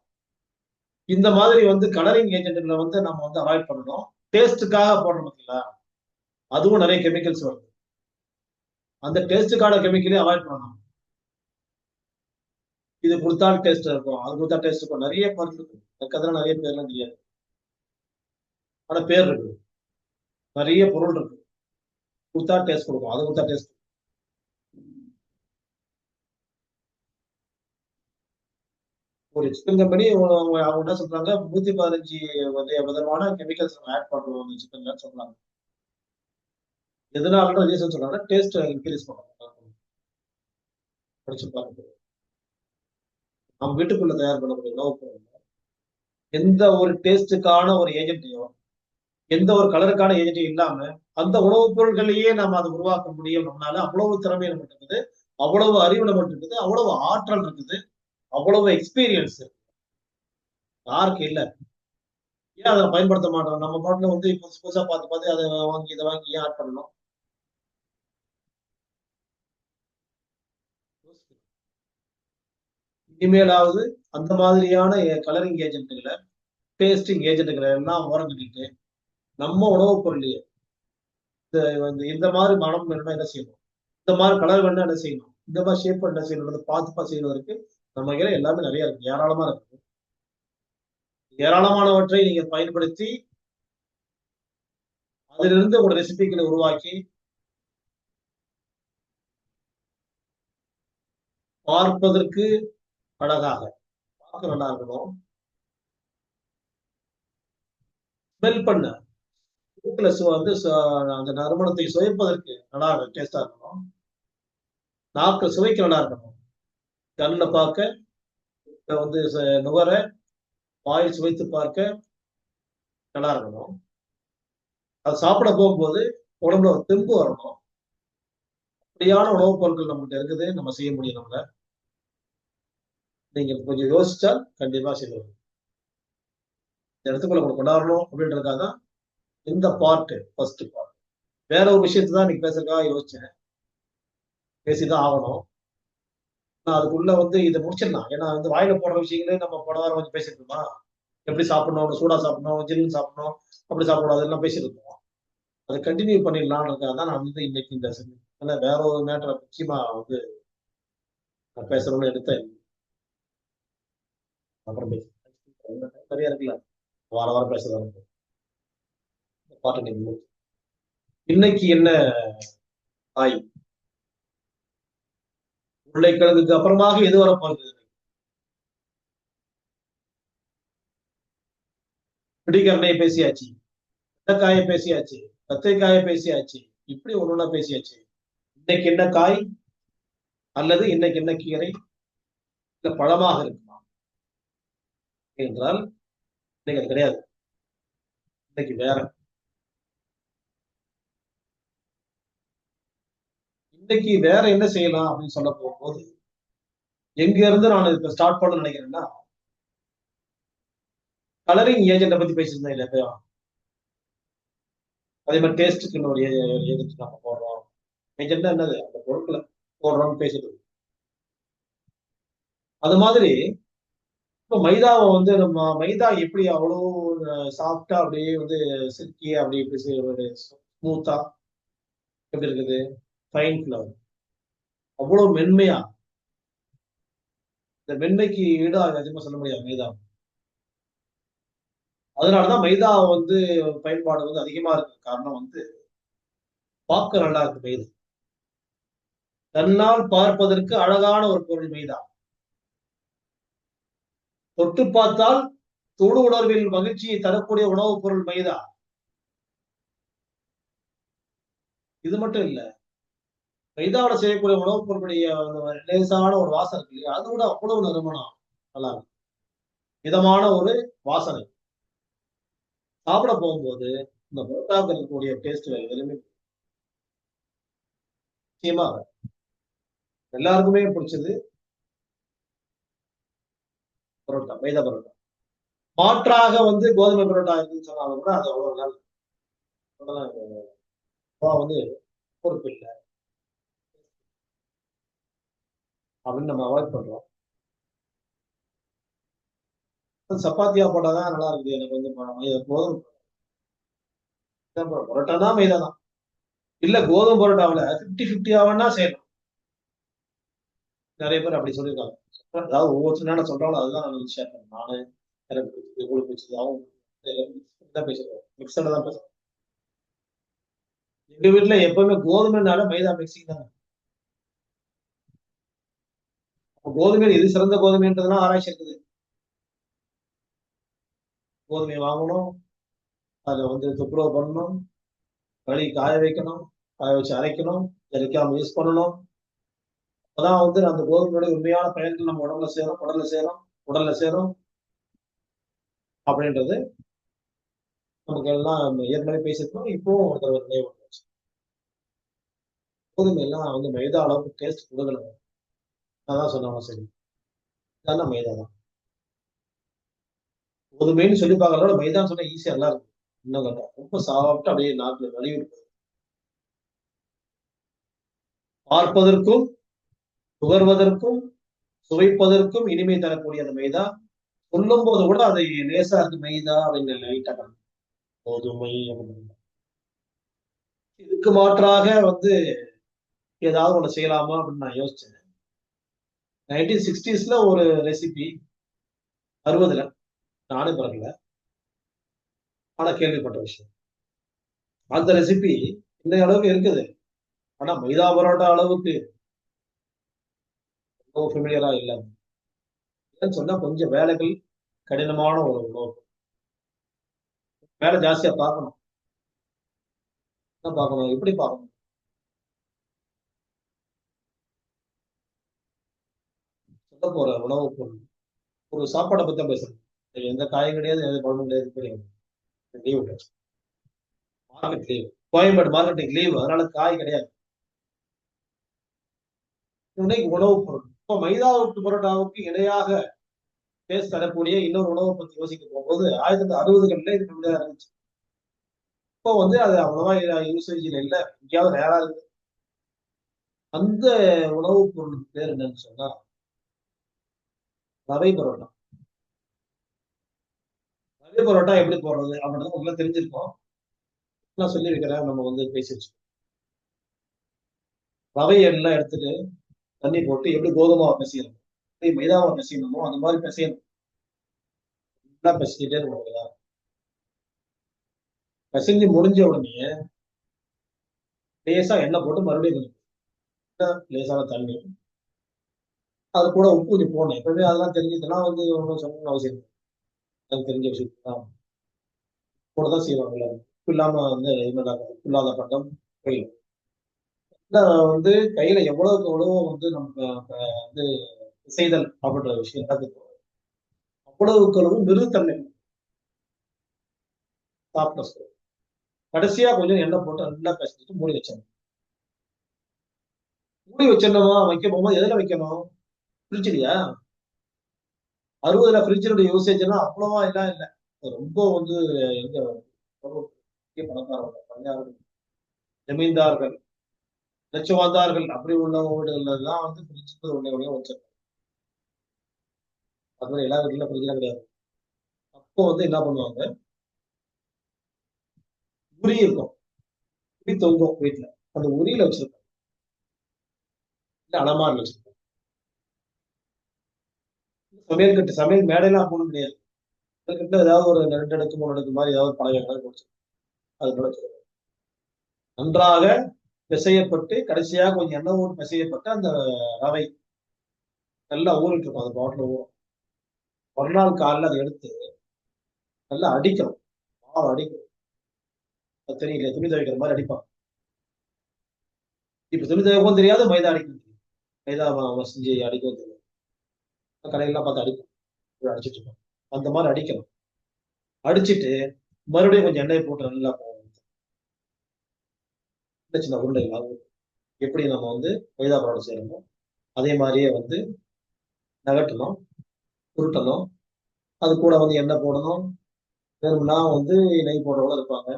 இந்த மாதிரி வந்து கலரிங் ஏஜென்ட்களை வந்து நம்ம வந்து அவாய்ட் பண்ணணும். டேஸ்ட்டுக்காக போடுறோம் பார்த்தீங்களா, அதுவும் நிறைய கெமிக்கல்ஸ் வருது. அந்த டேஸ்ட்டுக்கான கெமிக்கலே அவாய்ட் பண்ணணும். இது கொடுத்தால் டேஸ்ட் இருக்கும், அது கொடுத்தா டேஸ்ட் இருக்கும், நிறைய பொருள் இருக்கு. எனக்கு அதெல்லாம் நிறைய பேர்லாம் தெரியாது, ஆனா பேர் இருக்கு. நிறைய பொருள் இருக்கு, கொடுத்தா டேஸ்ட் கொடுக்கும், அது கொடுத்தா டேஸ்ட். ஒரு சிக்கன் கம்பெனி அவங்க என்ன சொல்றாங்க, 115 விதமான கெமிக்கல்ஸ் ஆட் பண்றோம் சிக்கன்ல சொல்றாங்க. எதனால ரீசன் சொல்றாங்க, டேஸ்ட் இன்க்ரீஸ் பண்ணுவாங்க. படிச்சு பாருங்க. நம்ம வீட்டுக்குள்ள தயார் பண்ணக்கூடிய உணவுப் பொருள் எந்த ஒரு டேஸ்டுக்கான ஒரு ஏஜென்ட்டையும், எந்த ஒரு கலருக்கான ஏஜென்ட்டும் இல்லாம அந்த உணவுப் பொருட்களையே நம்ம அதை உருவாக்க முடியும். நம்மளால அவ்வளவு திறமை நம்மகிட்ட இருக்குது, அவ்வளவு அறிவு நம்மகிட்ட இருக்குது, அவ்வளவு ஆற்றல் இருக்குது, அவ்வளவு எக்ஸ்பீரியன்ஸ் யாருக்கு இல்ல. ஏன் அதை பயன்படுத்த மாட்டோம்? நம்ம பாட்டுல வந்து புதுசு புதுசா பார்த்து பார்த்து அதை வாங்கி இதை வாங்கி ஏன் ஆட் பண்ணணும்? இனிமேலாவது அந்த மாதிரியான கலரிங் ஏஜென்ட்டுகளை, பேஸ்டிங் ஏஜென்ட்டுகளை எல்லாம் ஓரம் கட்டிட்டு நம்ம உணவுப் பொருளையே இந்த மாதிரி மனம் வேணும்னா என்ன செய்யணும், இந்த மாதிரி கலர் வேணும்னா என்ன செய்யணும், இந்த மாதிரி ஷேப் என்ன செய்யணும், பார்த்து செய்வதற்கு நம்ம கையில எல்லாமே நிறைய இருக்கு, ஏராளமா இருக்கு. ஏராளமானவற்றை நீங்க பயன்படுத்தி அதிலிருந்து ஒரு ரெசிபிகளை உருவாக்கி பார்ப்பதற்கு அழகாக, பார்க்க நல்லா இருக்கணும், ஸ்மெல் பண்ண வந்து அந்த நறுமணத்தை சுவைப்பதற்கு நல்லா டேஸ்டா இருக்கணும், நாக்கு சுவைக்கு நல்லா இருக்கணும், கண்ணுல பார்க்க வந்து நுகர வாயில் சுவைத்து பார்க்க நல்லா இருக்கணும், அது சாப்பிட போகும்போது உடம்புல ஒரு தெம்பு வரணும். அப்படியான உணவுப் பொருட்கள் நம்மகிட்ட இருக்குது, நம்ம செய்ய முடியும். நம்மள நீங்க கொஞ்சம் யோசிச்சால் கண்டிப்பா செய்யணும். இந்த இடத்துக்குள்ள உங்களை கொண்டாடணும் அப்படின்றதுக்காக தான் இந்த பார்ட் ஃபர்ஸ்ட் பார்ட். வேற ஒரு விஷயத்தை தான் இன்னைக்கு பேசுறதுக்காக யோசிச்சேன், பேசிதான் ஆகணும். நான் அதுக்குள்ள வந்து இதை முடிச்சிடலாம். ஏன்னா வந்து வாயில போடுற விஷயங்களே நம்ம போன வாரம் கொஞ்சம் பேசிட்டு இருந்தோம். எப்படி சாப்பிடணும், சூடா சாப்பிடணும், ஜில்லுன்னு சாப்பிடணும், அப்படி சாப்பிடக்கூடாது எல்லாம் பேசிட்டு இருக்கோம். அதை கண்டினியூ பண்ணிடலாம்ன்றதுக்காக தான் நான் வந்து இன்னைக்கு இந்த வேற ஒரு மேட்டரை முக்கியமா வந்து நான் பேசணும்னு எடுத்தேன். அப்புறம் சரியா இருக்குல்ல, வார வாரம் பேசுறதா பாட்டு. இன்னைக்கு என்ன காய்? உருளைக்கிழங்குக்கு அப்புறமாக எது வரப்போகுது? பிடிக்கரணையை பேசியாச்சு, வெண்டைக்காயை பேசியாச்சு, கத்திரிக்காயை பேசியாச்சு, இப்படி ஒண்ணு பேசியாச்சு. இன்னைக்கு என்ன காய் அல்லது இன்னைக்கு என்ன கீரை இல்ல பழமாக இருக்குமா என்றால் இன்னைக்கு அது கிடையாது. இன்னைக்கு வேற. இன்னைக்கு வேற என்ன செய்யலாம் அப்படின்னு சொல்ல போகும்போது எங்க இருந்து நான் இப்ப ஸ்டார்ட் பண்ண நினைக்கிறேன்னா, கலரிங் ஏஜென்ட பத்தி பேசியிருந்தேன் இல்லையா, அதே மாதிரி டேஸ்ட்டுக்கு இன்னொரு ஏஜென்ட் நம்ம போடுறோம். ஏஜென்ட் என்னது, அந்த பொருட்களை போடுறோம்னு பேசிட்டு அது மாதிரி இப்போ மைதாவை வந்து நம்ம மைதா எப்படி அவ்வளவு சாஃப்டா அப்படியே வந்து சில்கியா அப்படி இப்படி ஸ்மூத்தா எப்படி இருக்குது, ஃபைன் ஃபிளவர் அவ்வளவு மென்மையா, இந்த மென்மைக்கு ஈடா அதிகமா சொல்ல முடியாது மைதா. அதனாலதான் மைதா வந்து பயன்பாடு வந்து அதிகமா இருக்கு. காரணம் வந்து பார்க்க நல்லா இருக்கு மைதா, தன்னால் பார்ப்பதற்கு அழகான ஒரு பொருள் மைதா, தொட்டு பார்த்தால் தொடு உணர்வில் மகிழ்ச்சியை தரக்கூடிய உணவுப் பொருள் மைதா. இது மட்டும் இல்ல, மைதாவோட செய்யக்கூடிய உணவுப் பொருளுடைய லேசான ஒரு வாசனை இருக்கு இல்லையா, அது கூட அவ்வளவு நறுமணம் நல்லா இருக்கும், இதமான ஒரு வாசனை. சாப்பிட போகும்போது இந்த பரோட்டாவுக்கு இருக்கக்கூடிய டேஸ்ட் எதுவுமே நிச்சயமா எல்லாருக்குமே பிடிச்சது பரோட்டா, மைதா பரோட்டா. மாற்றாக வந்து கோதுமை பரோட்டா இருக்குன்னு சொன்னாலும் கூட அது அவ்வளவு நாள் வந்து பொறுப்பு இல்லை அப்படின்னு நம்ம அவாய்ட் பண்றோம். சப்பாத்தியா போட்டாதான் நல்லா இருக்குது. எனக்கு வந்து கோதுமை பரோட்டா தான் மைதா தான், இல்ல கோதுமை பரோட்டாவில் 50-50 செய்யணும். நிறைய பேர் அப்படி சொல்லியிருக்காங்க. அதாவது ஒவ்வொரு நேரம் சொல்றாலும் அதுதான் நான் ஷேர் பண்ணேன். நானு எனக்கு பிடிச்சது, உங்களுக்கு பிடிச்சது, அவங்க தான் பேசுறோம், மிக்சர்ல தான் பேசுறோம். எங்க வீட்டுல எப்பவுமே கோதுமைனால மைதா மிக்சிங் தானே. கோதுமை எது சிறந்த கோதுமைன்றதுலாம் ஆராய்ச்சி இருக்குது. கோதுமையை வாங்கணும், அதை வந்து துப்புரவு பண்ணணும், களி காய வைக்கணும், காய வச்சு அரைக்கணும், ஜலிக்காம யூஸ் பண்ணணும். அப்பதான் வந்து அந்த கோதுமையோட உண்மையான பயன்கள் நம்ம உடம்புல சேரும், உடல்ல சேரும் அப்படின்றது நமக்கு எல்லாம் ஏற்கனவே பேசியிருக்கோம். இப்பவும் ஒருத்தர் நினைவு வந்துச்சு. கோதுமை எல்லாம் வந்து மைதா அளவுக்கு டேஸ்ட் கொடுக்கல. அதான் சொன்னாங்க சரி, இதான் மைதா தான். கோதுமைன்னு சொல்லி பார்க்கறதோட மைதான்னு சொன்னா ஈஸியா நல்லா இருக்கும். இன்னும் கேட்டா ரொம்ப சாப்பிட்டு அப்படியே நாட்டுல நழுவி இருக்கும். பார்ப்பதற்கும் நுகர்வதற்கும் சுவைப்பதற்கும் இனிமை தரக்கூடிய அந்த மைதா, சொல்லும் போது கூட அதை லேசா இருக்கு மைதா அப்படின்னு லைட்டா கோதுமை அப்படின்னு. இதுக்கு மாற்றாக வந்து ஏதாவது ஒண்ணு செய்யலாமா அப்படின்னு நான் யோசிச்சேன். 1960ஸ்ல ஒரு ரெசிபி, 60ல நானே பிறக்கல, ஆனா கேள்விப்பட்ட விஷயம். அந்த ரெசிபி இந்த அளவுக்கு இருக்குது, ஆனா மைதா பரோட்டா அளவுக்கு ஃபெமிலியரா இல்லை. ஏன்னு சொன்னா கொஞ்சம் வேலைகள் கடினமான ஒரு உணவு. வேலை ஜாஸ்தியா பார்க்கணும். என்ன பார்க்கணும், எப்படி பார்க்கணும்? சொல்ல போற உணவு பொருள், ஒரு சாப்பாடை பத்தி தான் பேசுறேன். எந்த காயும் கிடையாது, எந்த குழம்பும் கிடையாது, கிடையாது. லீவ் விட்டாச்சு, மார்க்கெட் லீவ், கோயம்பேடு மார்க்கெட்டுக்கு லீவ், அதனால காய் கிடையாது. இன்னைக்கு உணவு பொருள். இப்போ மைதாவுக்கு பரோட்டாவுக்கு இணையாக டேஸ்ட் தரக்கூடிய இன்னொரு உணவை பத்தி யோசிக்க போகும்போது 1960களில் இது கம்மியா இருந்துச்சு. இப்போ வந்து அது அவ்வளவா யூசேஜில் இல்லை, எங்கேயாவது ரேரா இருக்கு. அந்த உணவுப் பொருளுக்கு பேர் என்னன்னு சொன்னா ரவை பரோட்டா. ரவை பரோட்டா எப்படி போடுறது அப்படின்றது உங்களுக்கு தெரிஞ்சிருக்கோம். நான் சொல்லி வைக்கிறேன், நம்ம வந்து பேசி வச்சுக்கோம். ரவை எல்லாம் எடுத்துட்டு தண்ணி போட்டு எப்படி கோதுமாவை பிசையணும், எப்படி மைதாவை பிசையணுமோ அந்த மாதிரி பிசையணும். நல்லா பிசைஞ்சிட்டே இருக்கணும். பிசைஞ்சு முடிஞ்ச உடனே லேசா எண்ணெய் போட்டு மறுபடியும் லேசான தண்ணி, அது கூட உப்பு கொஞ்சம் போடணும். எப்பவுமே அதெல்லாம் தெரிஞ்சதெல்லாம் வந்து ஒன்றும் சொல்லணும்னு அவசியம் இல்லை. அது தெரிஞ்ச விஷயம் தான், கூட தான் செய்வாங்க எல்லாரும். உப்பு இல்லாம வந்து உப்பு இல்லாத பட்டம் போயிடும். வந்து கையில எவ்வளவுக்கு எவ்வளவோ வந்து நமக்கு வந்து செய்தல் அப்படின்ற விஷயம் எல்லாத்துக்கும் அவ்வளவுக்கு அளவு மிருதுத்தன்மை சாப்பிட சொல்லும். கடைசியா கொஞ்சம் எண்ணெய் போட்டு நல்லா பிசைஞ்சிட்டு மூடி வச்சிடணும். மூடி வச்சிடணுமா, வைக்க போகும்போது எதுல வைக்கணும்? ஃப்ரிட்ஜ்லயா? 60ல ஃப்ரிட்ஜினுடைய யூசேஜ் எல்லாம் அவ்வளவா எல்லாம் இல்லை. ரொம்ப வந்து எங்க ரொம்ப பெரிய பணக்காரங்க, பணியாளர்கள், ஜமீன்தார்கள், லட்சவாந்தார்கள் அப்படி உள்ள வீடுகள்ல எல்லாம் வந்து ஃப்ரிட்ஜுக்கு உடனே உடனே வச்சிருக்காங்க. அது மாதிரி எல்லா வீட்டுல ஃப்ரிட்ஜ்லாம் கிடையாது. அப்போ வந்து என்ன பண்ணுவாங்க, உரி இருக்கும், உரி தொங்கும் வீட்டுல, அந்த உரியில வச்சிருப்பாங்க, இல்ல அலமாரில வச்சிருப்பாங்க. சமையல் கட்டு, சமையல் மேடையெல்லாம் போட முடியாது. அதுக்கிட்ட ஏதாவது ஒரு 2 அடுக்கு 3 அடுக்கு மாதிரி ஏதாவது பழைய மாதிரி போச்சு, அது போல வச்சிருப்பாங்க. நன்றாக பிசையப்பட்டு கடைசியாக கொஞ்சம் எண்ணெய் ஊற்றி பிசையப்பட்டு அந்த ரவை நல்லா ஊறிட்டு இருக்கும், அது பாட்டில் ஊறும். மறுநாள் காலையில் அதை எடுத்து நல்லா அடிக்கணும், மாவு அடிக்கணும். அது தெரியல, துணி துவைக்கிற மாதிரி அடிப்பாங்க. இப்ப துணி துவைக்கவும் தெரியாது, மைதா அடிக்கவும் தெரியும். மைதா செஞ்சு அடிக்கவும் தெரியும். கடையெல்லாம் பார்த்து அடிப்போம், அடிச்சிட்டு இருக்கோம். அந்த மாதிரி அடிக்கணும். அடிச்சிட்டு மறுபடியும் கொஞ்சம் எண்ணெய் போட்டு நல்லா சின்ன சின்ன உருண்டைகள் எப்படி நம்ம வந்து மைதா பரோட்டா செய்யணுமோ அதே மாதிரியே வந்து நகட்டணும், உருட்டணும். அது கூட வந்து எண்ணெய் போடணும். வேணும்னா வந்து நெய் போடுறவங்களும் இருப்பாங்க.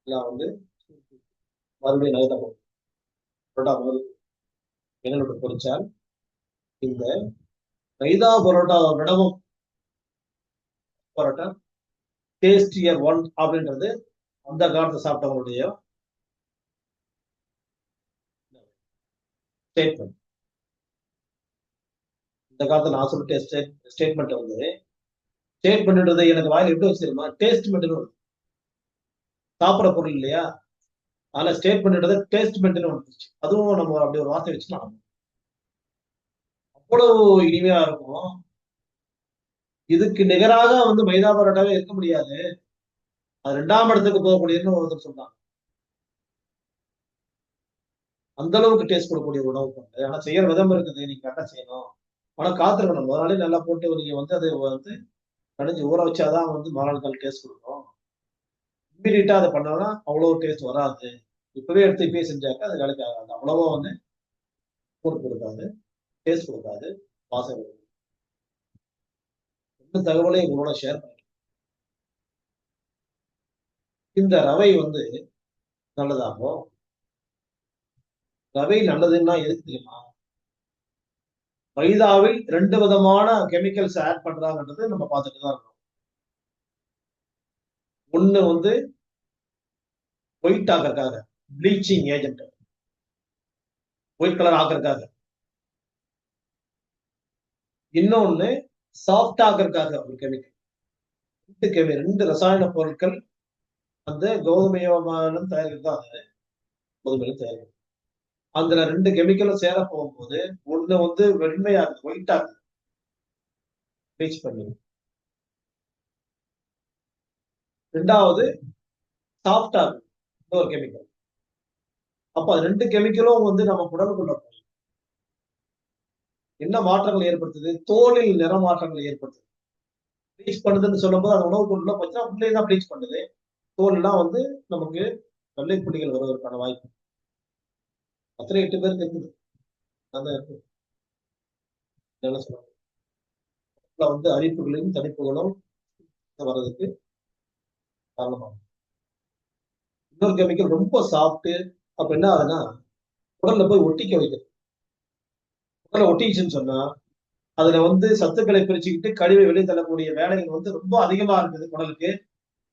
எல்லாம் வந்து மறுபடியும் நகட்ட போடணும். பரோட்டா மாதிரி எண்ணெய் விட்டு பொரிச்சால் இந்த மைதா பரோட்டாவை விடவும் பரோட்டா டேஸ்டியர் ஒன் அப்படின்றது அந்த காலத்தை சாப்பிட்டவங்களுடைய ஸ்டேட்மெண்ட். இந்த காலத்துல நான் சொல்லிட்டு ஸ்டேட்மெண்ட் வந்து ஸ்டேட்மெண்ட்ன்றது எனக்கு வாயில் எப்படி வச்சிருமா, டேஸ்ட்மெண்ட்னு சாப்பிட்ற பொருள் இல்லையா, அதனால ஸ்டேட்மெண்ட்ன்றது டேஸ்ட்மெண்ட்னு வந்துருச்சு. அதுவும் நம்ம அப்படி ஒரு வார்த்தை வச்சுன்னா அவ்வளவு இனிமையா இருக்கும். இதுக்கு நிகராக வந்து மைதா பரோட்டாவே இருக்க முடியாது, அது 2ஆம் இடத்துக்கு போகக்கூடியதுன்னு ஒருத்தர் சொன்னாங்க. அந்த அளவுக்கு டேஸ்ட் கொடுக்கக்கூடிய உணவு பொருள். ஆனா செய்யற விதம் இருக்குது, நீங்க கரெக்டா செய்யணும். ஆனா காத்திருக்கணும், முதலாளி நல்லா போட்டு நீங்க வந்து அதை வந்து கடைஞ்சி ஊற வச்சாதான் வந்து மறுநாள் டேஸ்ட் கொடுக்கும். இம்மீடியட்டா அதை பண்ணோம்னா அவ்வளவு டேஸ்ட் வராது. இப்பவே எடுத்து இப்பயே செஞ்சாக்க அது வேலைக்கு ஆகாது, அவ்வளவா வந்து போட்டு கொடுக்காது, டேஸ்ட் கொடுக்காது, வாசனை கொடுக்காது. இந்த தகவலை உங்களோட ஷேர் பண்ணி, இந்த ரவை வந்து நல்லதாகும். ரவை நல்லதுன்னா எதுக்கு தெரியுமா? மைதாவில் 2 விதமான கெமிக்கல்ஸ் ஆட் பண்றாங்கன்றது நம்ம பார்த்துட்டு தான் இருக்கோம். ஒண்ணு வந்து ஒயிட் ஆக்கறதுக்காக ப்ளீச்சிங் ஏஜென்ட், ஒயிட் கலர் ஆக்கறதுக்காக. இன்னொன்னு சாஃப்ட் ஆக்கறதுக்காக ஒரு கெமிக்கல். 2 ரசாயன பொருட்கள் அந்த கோதுமையிலும் தயாரிக்கிறது தான் அது. கோதுமையிலும் தயாரிக்கிறது. அதுல 2 கெமிக்கலும் சேர போகும்போது ஒண்ணு வந்து வெண்மையாகுது, ஒயிட் ஆகுது ப்ளீச் பண்ணி. 2வது சாஃப்ட் ஆகுது இன்னொரு கெமிக்கல். அப்ப 2 கெமிக்கலும் வந்து நம்ம உடலுக்குள்ள போய் என்ன மாற்றங்கள் ஏற்படுத்துது? தோலில் நிற மாற்றங்கள் ஏற்படுத்துது. ப்ளீச் பண்ணுதுன்னு சொல்லும்போது அந்த உணவு பொருள்ல பார்த்தீங்கன்னா உள்ளே தான் ப்ளீச் பண்ணுது. தோல்லாம் வந்து நமக்கு வெள்ளை புள்ளிகள் வருவதற்கான வாய்ப்பு. அத்தனை 8 பேருக்கு இருக்குது. அதான் இருக்கு. என்ன சொல்றாங்க? வந்து அரிப்புகளையும் தடிப்புகளும் வர்றதுக்கு காரணமாகும். இன்னொரு கெமிக்கல் ரொம்ப சாப்பிட்டு அப்ப என்ன ஆகுதுன்னா உடல்ல போய் ஒட்டிக்க வைக்குது. உடல்ல ஒட்டிச்சுன்னு சொன்னா அதுல வந்து சத்துக்களை பிரிச்சுக்கிட்டு கழிவை வெளியே தள்ளக்கூடிய வேலைகள் வந்து ரொம்ப அதிகமா இருக்குது உடலுக்கு.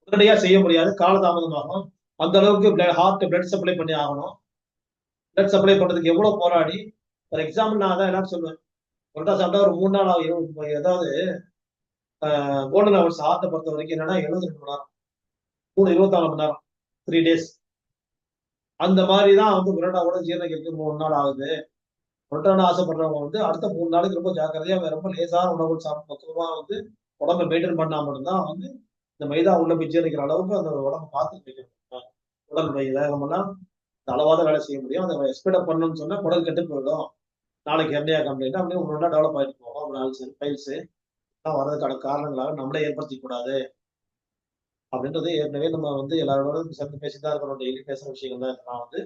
உடனடியா செய்ய முடியாது, காலதாமதமாகும். அந்த அளவுக்கு ஹார்ட் பிளட் சப்ளை பண்ணி ஆகணும். பிளட் சப்ளை பண்றதுக்கு எவ்வளவு போராடி, ஃபார் எக்ஸாம்பிள் நான் அதான் எல்லாரும் சொல்லுவேன். புரோட்டா சாப்பிட்டா ஒரு 3 நாள் ஆகும். ஏதாவது கோல்டன் ஹவர்ஸ் ஹார்ட்டை பொறுத்த வரைக்கும் என்னன்னா 72 மணி நேரம், 24 மணி நேரம், 3 டேஸ். அந்த மாதிரி தான் வந்து புரோட்டாவோட ஜீரணிக்கிறதுக்கு 3 நாள் ஆகுது. புரோட்டான்னு ஆசைப்படுறவங்க வந்து அடுத்த 3 நாளைக்கு ரொம்ப ஜாக்கிரதையா ரொம்ப லேசான உணவுகள் சாப்பிட்டு பக்குவமா வந்து உடம்பை மெயின்டைன் பண்ணா மட்டும்தான் வந்து இந்த மைதா உள்ள போய் ஜீரணிக்கிற அளவுக்கு அந்த உடம்பை பார்த்து வைக்கணும். உடலுடைய வேகமெல்லாம் அளவாத வேலை செய்ய முடியும். அதை ஸ்பீடப் பண்ணணும்னு சொன்னா குடல் கெட்டு போயிடும். நாளைக்கு ஹெர்னியா கம்ப்ளைண்ட் அப்படியே ஒண்ணு டெவலப் ஆயிட்டு போகும். அப்புறம் அல்சர், பைல்ஸ் எல்லாம் வர்றதுக்கான காரணங்களாக நம்மளே ஏற்படுத்திக் கூடாது அப்படின்றது ஏற்கனவே நம்ம வந்து எல்லாரோட சேர்ந்து பேசிதான் இருக்கிறோம். டெய்லி பேசுற விஷயங்கள் தான் நான் வந்து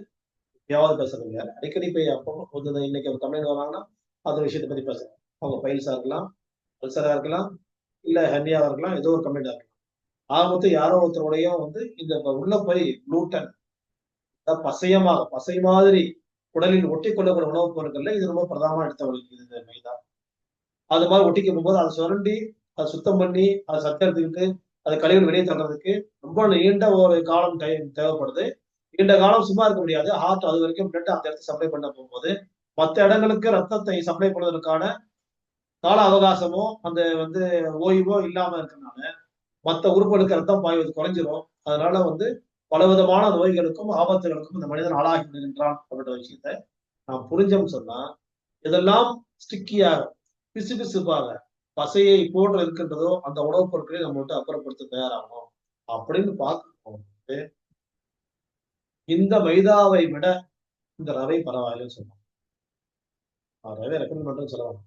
எப்பயாவது பேசுறது இல்ல. அடிக்கடி போய் அப்போ கொஞ்சம் இன்னைக்கு ஒரு கம்ப்ளைண்ட் வராங்கன்னா அந்த விஷயத்தை பத்தி பேசுறேன். அவங்க பைல்ஸா இருக்கலாம், அல்சரா இருக்கலாம், இல்ல ஹெர்னியாவா இருக்கலாம், ஏதோ ஒரு கம்ப்ளைண்டா இருக்கலாம். ஆக மொத்தம் யாரோ ஒருத்தருடையும் வந்து இந்த உள்ள போய் குளூட்டன் பசையமாக பசை மாதிரி உடலில் ஒட்டி கொள்ளக்கூடிய உணவுப் பொருட்கள்ல இது ரொம்ப பிரதானமா எடுத்த வலிக்குது இந்த மைதா. அது மாதிரி ஒட்டிக்கும் போது அதை சுரண்டி அதை சுத்தம் பண்ணி அதை சத்தம் எடுத்துக்கிட்டு அதை கழிவுகள் வெளியே தள்ளுறதுக்கு ரொம்ப நீண்ட ஒரு காலம் டைம் தேவைப்படுது. நீண்ட காலம் சும்மா இருக்க முடியாது. ஹார்ட் அது வரைக்கும் பிளட் அந்த இடத்துக்கு சப்ளை பண்ண போகும்போது மற்ற இடங்களுக்கு ரத்தத்தை சப்ளை பண்ணுவதற்கான கால அவகாசமோ அந்த வந்து ஓய்வோ இல்லாம இருக்கனால மற்ற உறுப்புகளுக்கு ரத்தம் பாய்வது குறைஞ்சிரும். அதனால வந்து பலவிதமான நோய்களுக்கும் ஆபத்துகளுக்கும் இந்த மனிதன் ஆளாகி விடுகின்றான் அப்படின்ற விஷயத்த நாம் புரிஞ்சோம்னு சொன்னா இதெல்லாம் ஸ்டிக்கியாக பிசுபிசுப்பாக பசையை போன்று இருக்கின்றதோ அந்த உணவுப் பொருட்களை நம்ம விட்டு அப்புறப்படுத்த தயாராகணும் அப்படின்னு பார்க்கும்போது இந்த மைதாவை விட இந்த ரவை பரவாயில்லைன்னு சொன்னோம். ரவை ரெக்கமெண்ட் பண்றேன்னு சொல்லலாம்.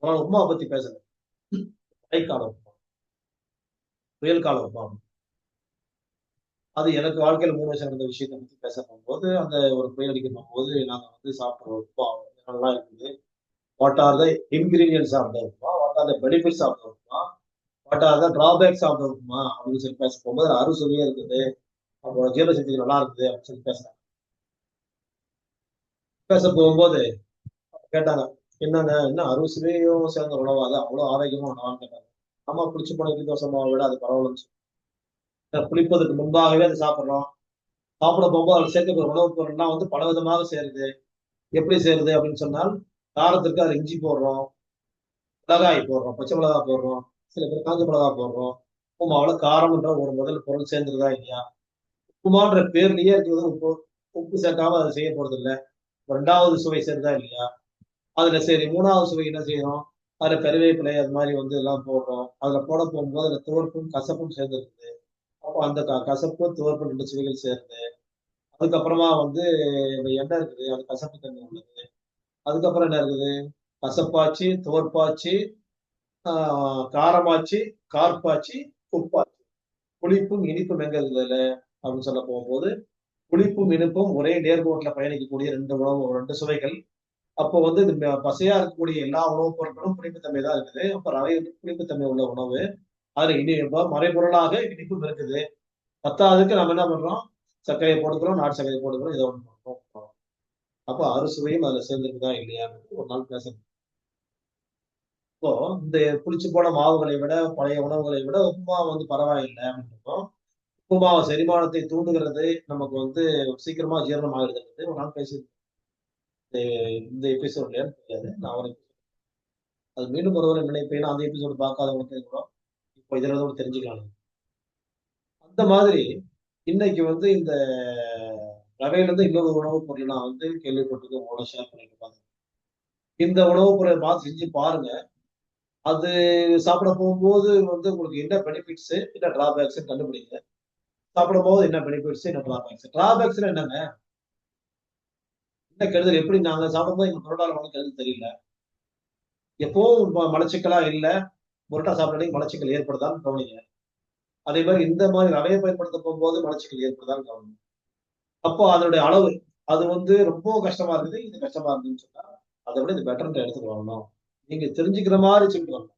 ஆனால் உப்மா பத்தி பேசுறேன். மழைக்கால உப்மா, புயல் கால உப்மா. அது எனக்கு வாழ்க்கையில 3 வருஷம் நடந்த விஷயத்தை பத்தி பேச போகும்போது அந்த ஒரு புயல் அடிக்கிற போது நாங்க வந்து சாப்பிட்ற உப்மா நல்லா இருக்குது. What are the ingredients of the upma, what are the benefits of the upma, what are the drawbacks of the upma அப்படின்னு சொல்லி பேச போகும்போது அறுசுவையா இருக்குது, அப்புறம் ஜீரணசக்தி நல்லா இருக்குது அப்படின்னு சொல்லி பேசுறாங்க. பேச போகும்போது கேட்டாங்க, என்னங்க என்ன அறுசுவையும் சேர்ந்த உணவா, அது அவ்வளவு ஆரோக்கியமா உணவான்னு கேட்டாங்க. ஆமா, புளிச்சு போன இட்லி தோசை மாவை விட அது பரவாயில்லன்னு சொல்லி புளிப்பதற்கு முன்பாகவே அதை சாப்பிடுறோம். சாப்பிட போகும்போது அதில் சேர்க்கக்கூடிய உணவுப் பொருள்லாம் வந்து பல விதமாக சேருது. எப்படி சேருது அப்படின்னு சொன்னால் காரத்திற்கு அதில் இஞ்சி போடுறோம், மிளகாய் போடுறோம், பச்சை மிளகாய் போடுறோம், சில பேர் காஞ்ச மிளகாய் போடுறோம். உப்புமாவில் காரம்ன்ற ஒரு முதல் பொருள் சேர்ந்துருதா இல்லையா? உப்புமான்ற பேர்லயே இருக்கிறது உப்பு. உப்பு சேர்க்காம அதை செய்ய போறது இல்லை. 2வது சுவை சேருதா இல்லையா? அதுல சரி 3வது சுவை என்ன செய்யறோம்? அதுல கருவேப்பிலை அது மாதிரி வந்து எல்லாம் போடுறோம். அதுல போட போகும்போது அதுல துவர்ப்பும் கசப்பும் சேர்ந்துருக்குது. அப்போ அந்த கசப்பு துவர்ப்பு 2 சுவைகள் சேருது. அதுக்கப்புறமா வந்து இந்த எண்ணெய் இருக்குது, அது கசப்பு தன்மை உள்ளது. அதுக்கப்புறம் என்ன இருக்குது? கசப்பாச்சு, துவர்ப்பாச்சு, காரமாச்சு, கார்ப்பாச்சு, உப்பாச்சு. புளிப்பும் இனிப்பும் எங்க இருக்குதுல அப்படின்னு சொல்ல போகும்போது புளிப்பும் இனிப்பும் ஒரே நேர்கோட்டுல பயணிக்கக்கூடிய 2 சுவைகள். அப்போ வந்து இந்த பசையா இருக்கக்கூடிய எல்லா உணவுப் பொருட்களும் புளிப்புத்தன்மை தான் இருக்குது. அப்ப ரவை வந்து புளிப்புத்தன்மை உள்ள உணவு. அதுல மறைபொருளாக இனிப்பும் இருக்குது. பத்தாவதுக்கு நம்ம என்ன பண்றோம்? சர்க்கரையை போட்டுக்கிறோம், நாட்டு சர்க்கரையை போட்டுக்கிறோம், இதை ஒண்ணு பண்றோம். அப்போ அறுசுவையும் அதுல சேர்ந்துருக்குதா இல்லையான்னு ஒரு நாள் பேசணும். இப்போ இந்த புளிச்சு போன மாவுகளை விட பழைய உணவுகளை விட உப்புமா வந்து பரவாயில்லை அப்படின்றப்போ உப்புமாவை செரிமானத்தை தூண்டுகிறது, நமக்கு வந்து சீக்கிரமா ஜீரணம் ஆகுறது ஒரு நாள் பேசி இந்த எபிசோட்லயா தெரியாது. நான் ஒரு அது மீண்டும் ஒருவரை நினைப்பேன். அந்த எபிசோடு பார்க்காதவங்களுக்கு கூட இப்போ இதுல கூட தெரிஞ்சுக்கலாம். அந்த மாதிரி இன்னைக்கு வந்து இந்த ரவையில இருந்து இன்னொரு உணவுப் பொருள் நான் வந்து கேள்விப்பட்டிருக்கேன். உங்களோட ஷேர் பண்ணிட்டு பாருங்க. இந்த உணவுப் பொருளை பார்த்து செஞ்சு பாருங்க. அது சாப்பிட போகும்போது வந்து உங்களுக்கு என்ன பெனிஃபிட்ஸ், என்ன டிராபேக்ஸ் கண்டுபிடிங்க. சாப்பிடும்போது என்ன பெனிஃபிட்ஸ், என்ன டிராபேக்ஸ். டிராபேக்ஸ்னா என்னங்க? என்ன கெடுதல்? எப்படி நாங்க சாப்பிடும்போது எங்க பரோட்டால ஒண்ணும் கெடுதல் தெரியல. எப்பவும் மலச்சிக்கலா இல்ல. புரோட்டா சாப்பிட்ட அன்னைக்கு மலச்சிக்கல் ஏற்படுதான்னு கவனிங்க. அதே மாதிரி இந்த மாதிரி ரவையை பயன்படுத்த போகும்போது மலச்சிக்கல் ஏற்படுதான்னு கவனிங்க. அப்போ அதனுடைய அளவு அது வந்து ரொம்ப கஷ்டமா இருக்குது. இது கஷ்டமா இருக்குன்னு சொன்னா, அதை விட இது பெட்டர்ன்ற இடத்துக்கு வரணும். நீங்க தெரிஞ்சுக்கிற மாதிரி சொல்லிட்டு வரணும்.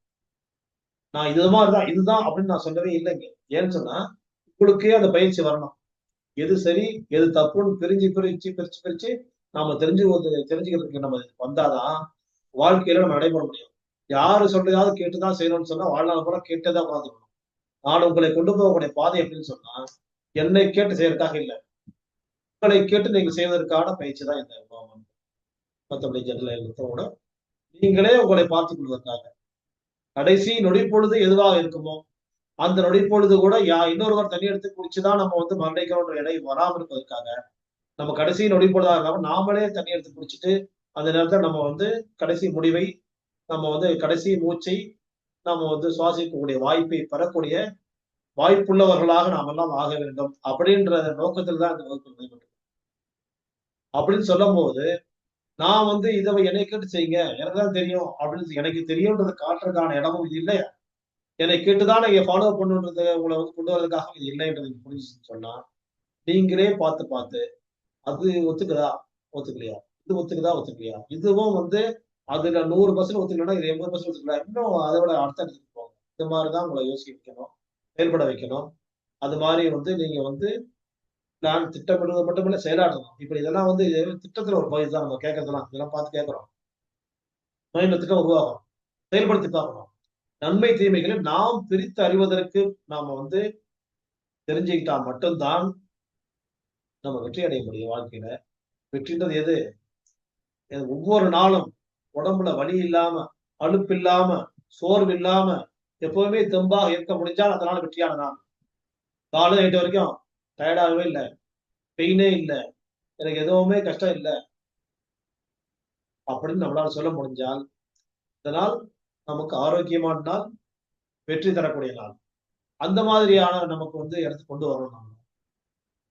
நான் இது மாதிரிதான், இதுதான் அப்படின்னு நான் சொல்லவே இல்லைங்க. ஏன்னு சொன்னா, உங்களுக்கே அந்த பயிற்சி வரணும். எது சரி, எது தப்புன்னு பிரிச்சு நாம தெரிஞ்சுக்கிறதுக்கு நம்ம வந்தாதான் வாழ்க்கையில நம்ம நடைபெற முடியும். யாரு சொல்றதாவது கேட்டுதான் செய்யணும்னு சொன்னா வாழ்நாள் பூரா கேட்டேதான் உட்காந்துக்கணும். நான் உங்களை கொண்டு போகக்கூடிய பாதை அப்படின்னு சொன்னா, என்னை கேட்டு செய்யறதுக்காக இல்ல. உங்களை கேட்டு நீங்க செய்வதற்கான பயிற்சி தான் இந்த உணவு. மற்றபடி ஜெனரல் எழுத்தோட நீங்களே உங்களை பார்த்துக் கொள்வதற்காக. கடைசி நொடி பொழுது எதுவாக இருக்குமோ, அந்த நொடி பொழுது கூட இன்னொருவர் தண்ணி எடுத்து குடிச்சுதான் நம்ம வந்து மரணிக்கிறோன்ற இடை வராம இருப்பதற்காக, நம்ம கடைசி நொடி பொழுதா இல்லாம நாமளே தண்ணி எடுத்து குடிச்சிட்டு, அந்த நேரத்துல நம்ம வந்து கடைசி முடிவை, நம்ம வந்து கடைசி மூச்சை நாம வந்து சுவாசிக்கக்கூடிய வாய்ப்பை பெறக்கூடிய வாய்ப்புள்ளவர்களாக நாம் எல்லாம் ஆக வேண்டும் அப்படின்ற நோக்கத்தில் தான் இந்த வகுப்பு நடைபெற்றது. அப்படின்னு சொல்லும் போது நான் வந்து இதை என்னை கேட்டு செய்யுங்க எனக்கு தான் தெரியும் அப்படின்னு எனக்கு தெரியும்ன்றது காட்டுறதுக்கான இடமும் இது இல்லையா. என்னை கேட்டுதான் நீங்க ஃபாலோ பண்ணுன்றது உங்களை வந்து கொண்டு வரதுக்காக இது இல்லைன்றது புரிஞ்சுன்னு சொன்னா நீங்களே பார்த்து பார்த்து அது ஒத்துக்குதா ஒத்துக்கலையா, இது ஒத்துக்குதா ஒத்துக்கலையா, இதுவும் வந்து அதுல 100% ஒத்துக்கலன்னா இது 80% ஒத்துக்கலாம், இன்னும் அதை விட அடுத்த இடத்துக்கு போங்க. இந்த மாதிரிதான் உங்களை யோசிக்க வைக்கணும், செயல்பட வைக்கணும். அது மாதிரி வந்து நீங்க வந்து பிளான் திட்டமிடுவது மட்டுமில்ல செயலாற்றணும். இப்ப இதெல்லாம் வந்து திட்டத்துல ஒரு பகுதி தான் நம்ம கேட்கறதெல்லாம் இதெல்லாம் பார்த்து கேட்கிறோம். மைண்ட்ல திட்டம் உருவாகும், செயல்படுத்தி பார்க்கணும். நன்மை தீமைகளை நாம் பிரித்து அறிவதற்கு நாம வந்து தெரிஞ்சுக்கிட்டா மட்டும்தான் நம்ம வெற்றி அடைய முடியும் வாழ்க்கையில. வெற்றின்றது எது? ஒவ்வொரு நாளும் உடம்புல வலி இல்லாம, அலுப்பு இல்லாம, சோர்வு இல்லாம, எப்பவுமே தெம்பாக இருக்க முடிஞ்சால் அந்த நாள் வெற்றியான நாள். காலை நைட்டு வரைக்கும் டயர்டாகவே இல்லை, பெயினே இல்லை, எனக்கு எதுவுமே கஷ்டம் இல்லை அப்படின்னு நம்மளால சொல்ல முடிஞ்சால் இதனால் நமக்கு ஆரோக்கியமான நாள், வெற்றி தரக்கூடிய நாள். அந்த மாதிரியான நமக்கு வந்து இடத்துக்கு கொண்டு வரணும் நம்ம.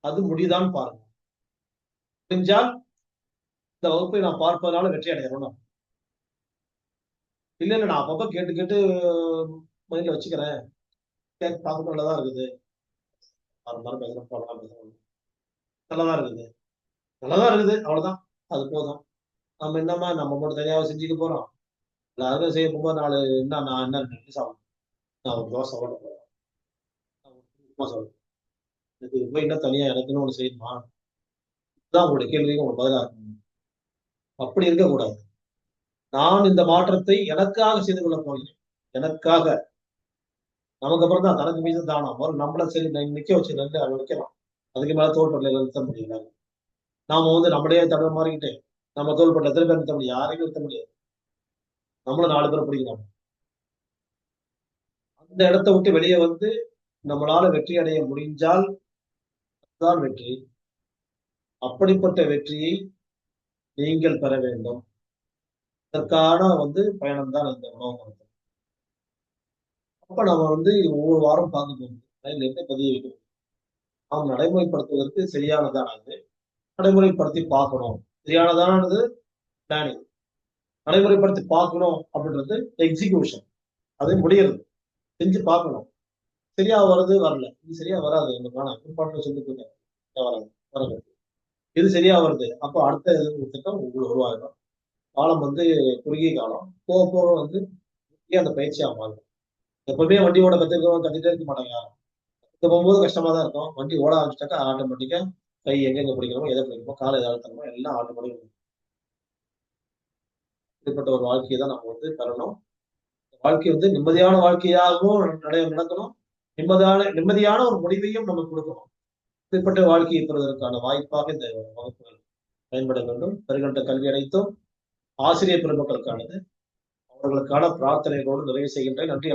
அது முடிதான் பாருங்க. முடிஞ்சால் இந்த வகுப்பை நான் பார்ப்பதனால வெற்றி அடையணும். இல்ல இல்ல நான் அப்பப்ப கேட்டு கேட்டு மைண்ட்ல வச்சுக்கிறேன். கேட்டு பார்க்க நல்லதான் இருக்குது. மரம் பேசுறோம், பழம் பேசுறோம். நல்லதான் இருக்குது. நல்லதான் இருக்குது. அவ்வளவுதான். அது போதும். நம்ம என்னமா நம்ம மட்டும் தனியாக செஞ்சுக்க போறோம். எல்லாருக்கும் செய்ய போகும்போது நான் என்ன 2 சாப்பிடுவேன். நான் ஒரு தோசை ஓட போறேன். நான் ஒரு உப்புமா சாப்பிடுவேன். இதுக்கு போய் என்ன தனியா எனக்குன்னு ஒண்ணு செய்யணுமா? இதுதான் உங்களுடைய கேள்விக்கு உங்களுக்கு பதிலா இருக்கும். அப்படி இருக்கக்கூடாது. நான் இந்த மாற்றத்தை எனக்காக செய்து கொள்ள போகிறேன். எனக்காக. நமக்கு அப்புறம் தான் தனக்கு மீது தானம். முதல்ல நம்மள சரி நிக்க வச்சு நல்ல வைக்கலாம். அதுக்கு மேல தோள்பட்டையில நிறுத்த முடியல. நாம வந்து நம்மளே தடவை மாறிக்கிட்டு நம்ம தோள்பட்டை எத்தனை பேர் நிறுத்த முடியும்? யாரையும் நிறுத்த முடியாது. நம்மளும் 4 பேரை பிடிக்கணும். அந்த இடத்தை விட்டு வெளியே வந்து நம்மளால வெற்றி அடைய முடிஞ்சால் தான் வெற்றி. அப்படிப்பட்ட வெற்றியை நீங்கள் பெற வேண்டும். அதற்கான வந்து பயணம் தான் இந்த உணவு மருத்துவம். அப்ப நம்ம வந்து ஒவ்வொரு வாரம் பார்க்க போகுது என்ன பதிய வைக்கணும். நாம் நடைமுறைப்படுத்துவதற்கு சரியானதான அது நடைமுறைப்படுத்தி பார்க்கணும். சரியானதானது பிளானிங். நடைமுறைப்படுத்தி பார்க்கணும் அப்படின்றது எக்ஸிகியூஷன். அது முடியறது. செஞ்சு பார்க்கணும். சரியா வருது வரல. இது சரியா வராது. இந்த காலம் பிற்பாட்டில் சொல்லிட்டு இருக்கேன். வராது வராது. இது சரியா வருது. அப்போ அடுத்த திட்டம் உங்களுக்கு உருவாகும். காலம் வந்து குறுகிய காலம். போக போக வந்து அந்த பயிற்சியா மாறும். எப்பவுமே வண்டி ஓட கத்துட்டே இருக்க மாட்டாங்க யாரும். கத்துக்க போகும்போது கஷ்டமா தான் இருக்கும். வண்டி ஓட ஆரம்பிச்சிட்டாக்கா ஆட்டோமேட்டிக்கா கை எங்கெங்க பிடிக்கணுமோ எதை பிடிக்கணுமோ காலை ஏதாவது தரணுமோ எல்லாம் ஆட்டோமேட்டிக். இப்படிப்பட்ட ஒரு வாழ்க்கையை தான் நம்ம வந்து பெறணும். வாழ்க்கை வந்து நிம்மதியான வாழ்க்கையாகவும் நடக்கணும். நிம்மதியான ஒரு முடிவையும் நமக்கு கொடுக்கணும். இப்படிப்பட்ட வாழ்க்கையை பெறுவதற்கான வாய்ப்பாக இந்த வகுப்புகள் பயன்பட வேண்டும். வருகின்ற கல்வி அனைத்தும் ஆசிரியர் பெருமக்களுக்கானது. அவர்களுக்கான பிரார்த்தனைகளோடு நிறைவு செய்கின்றேன். நன்றி.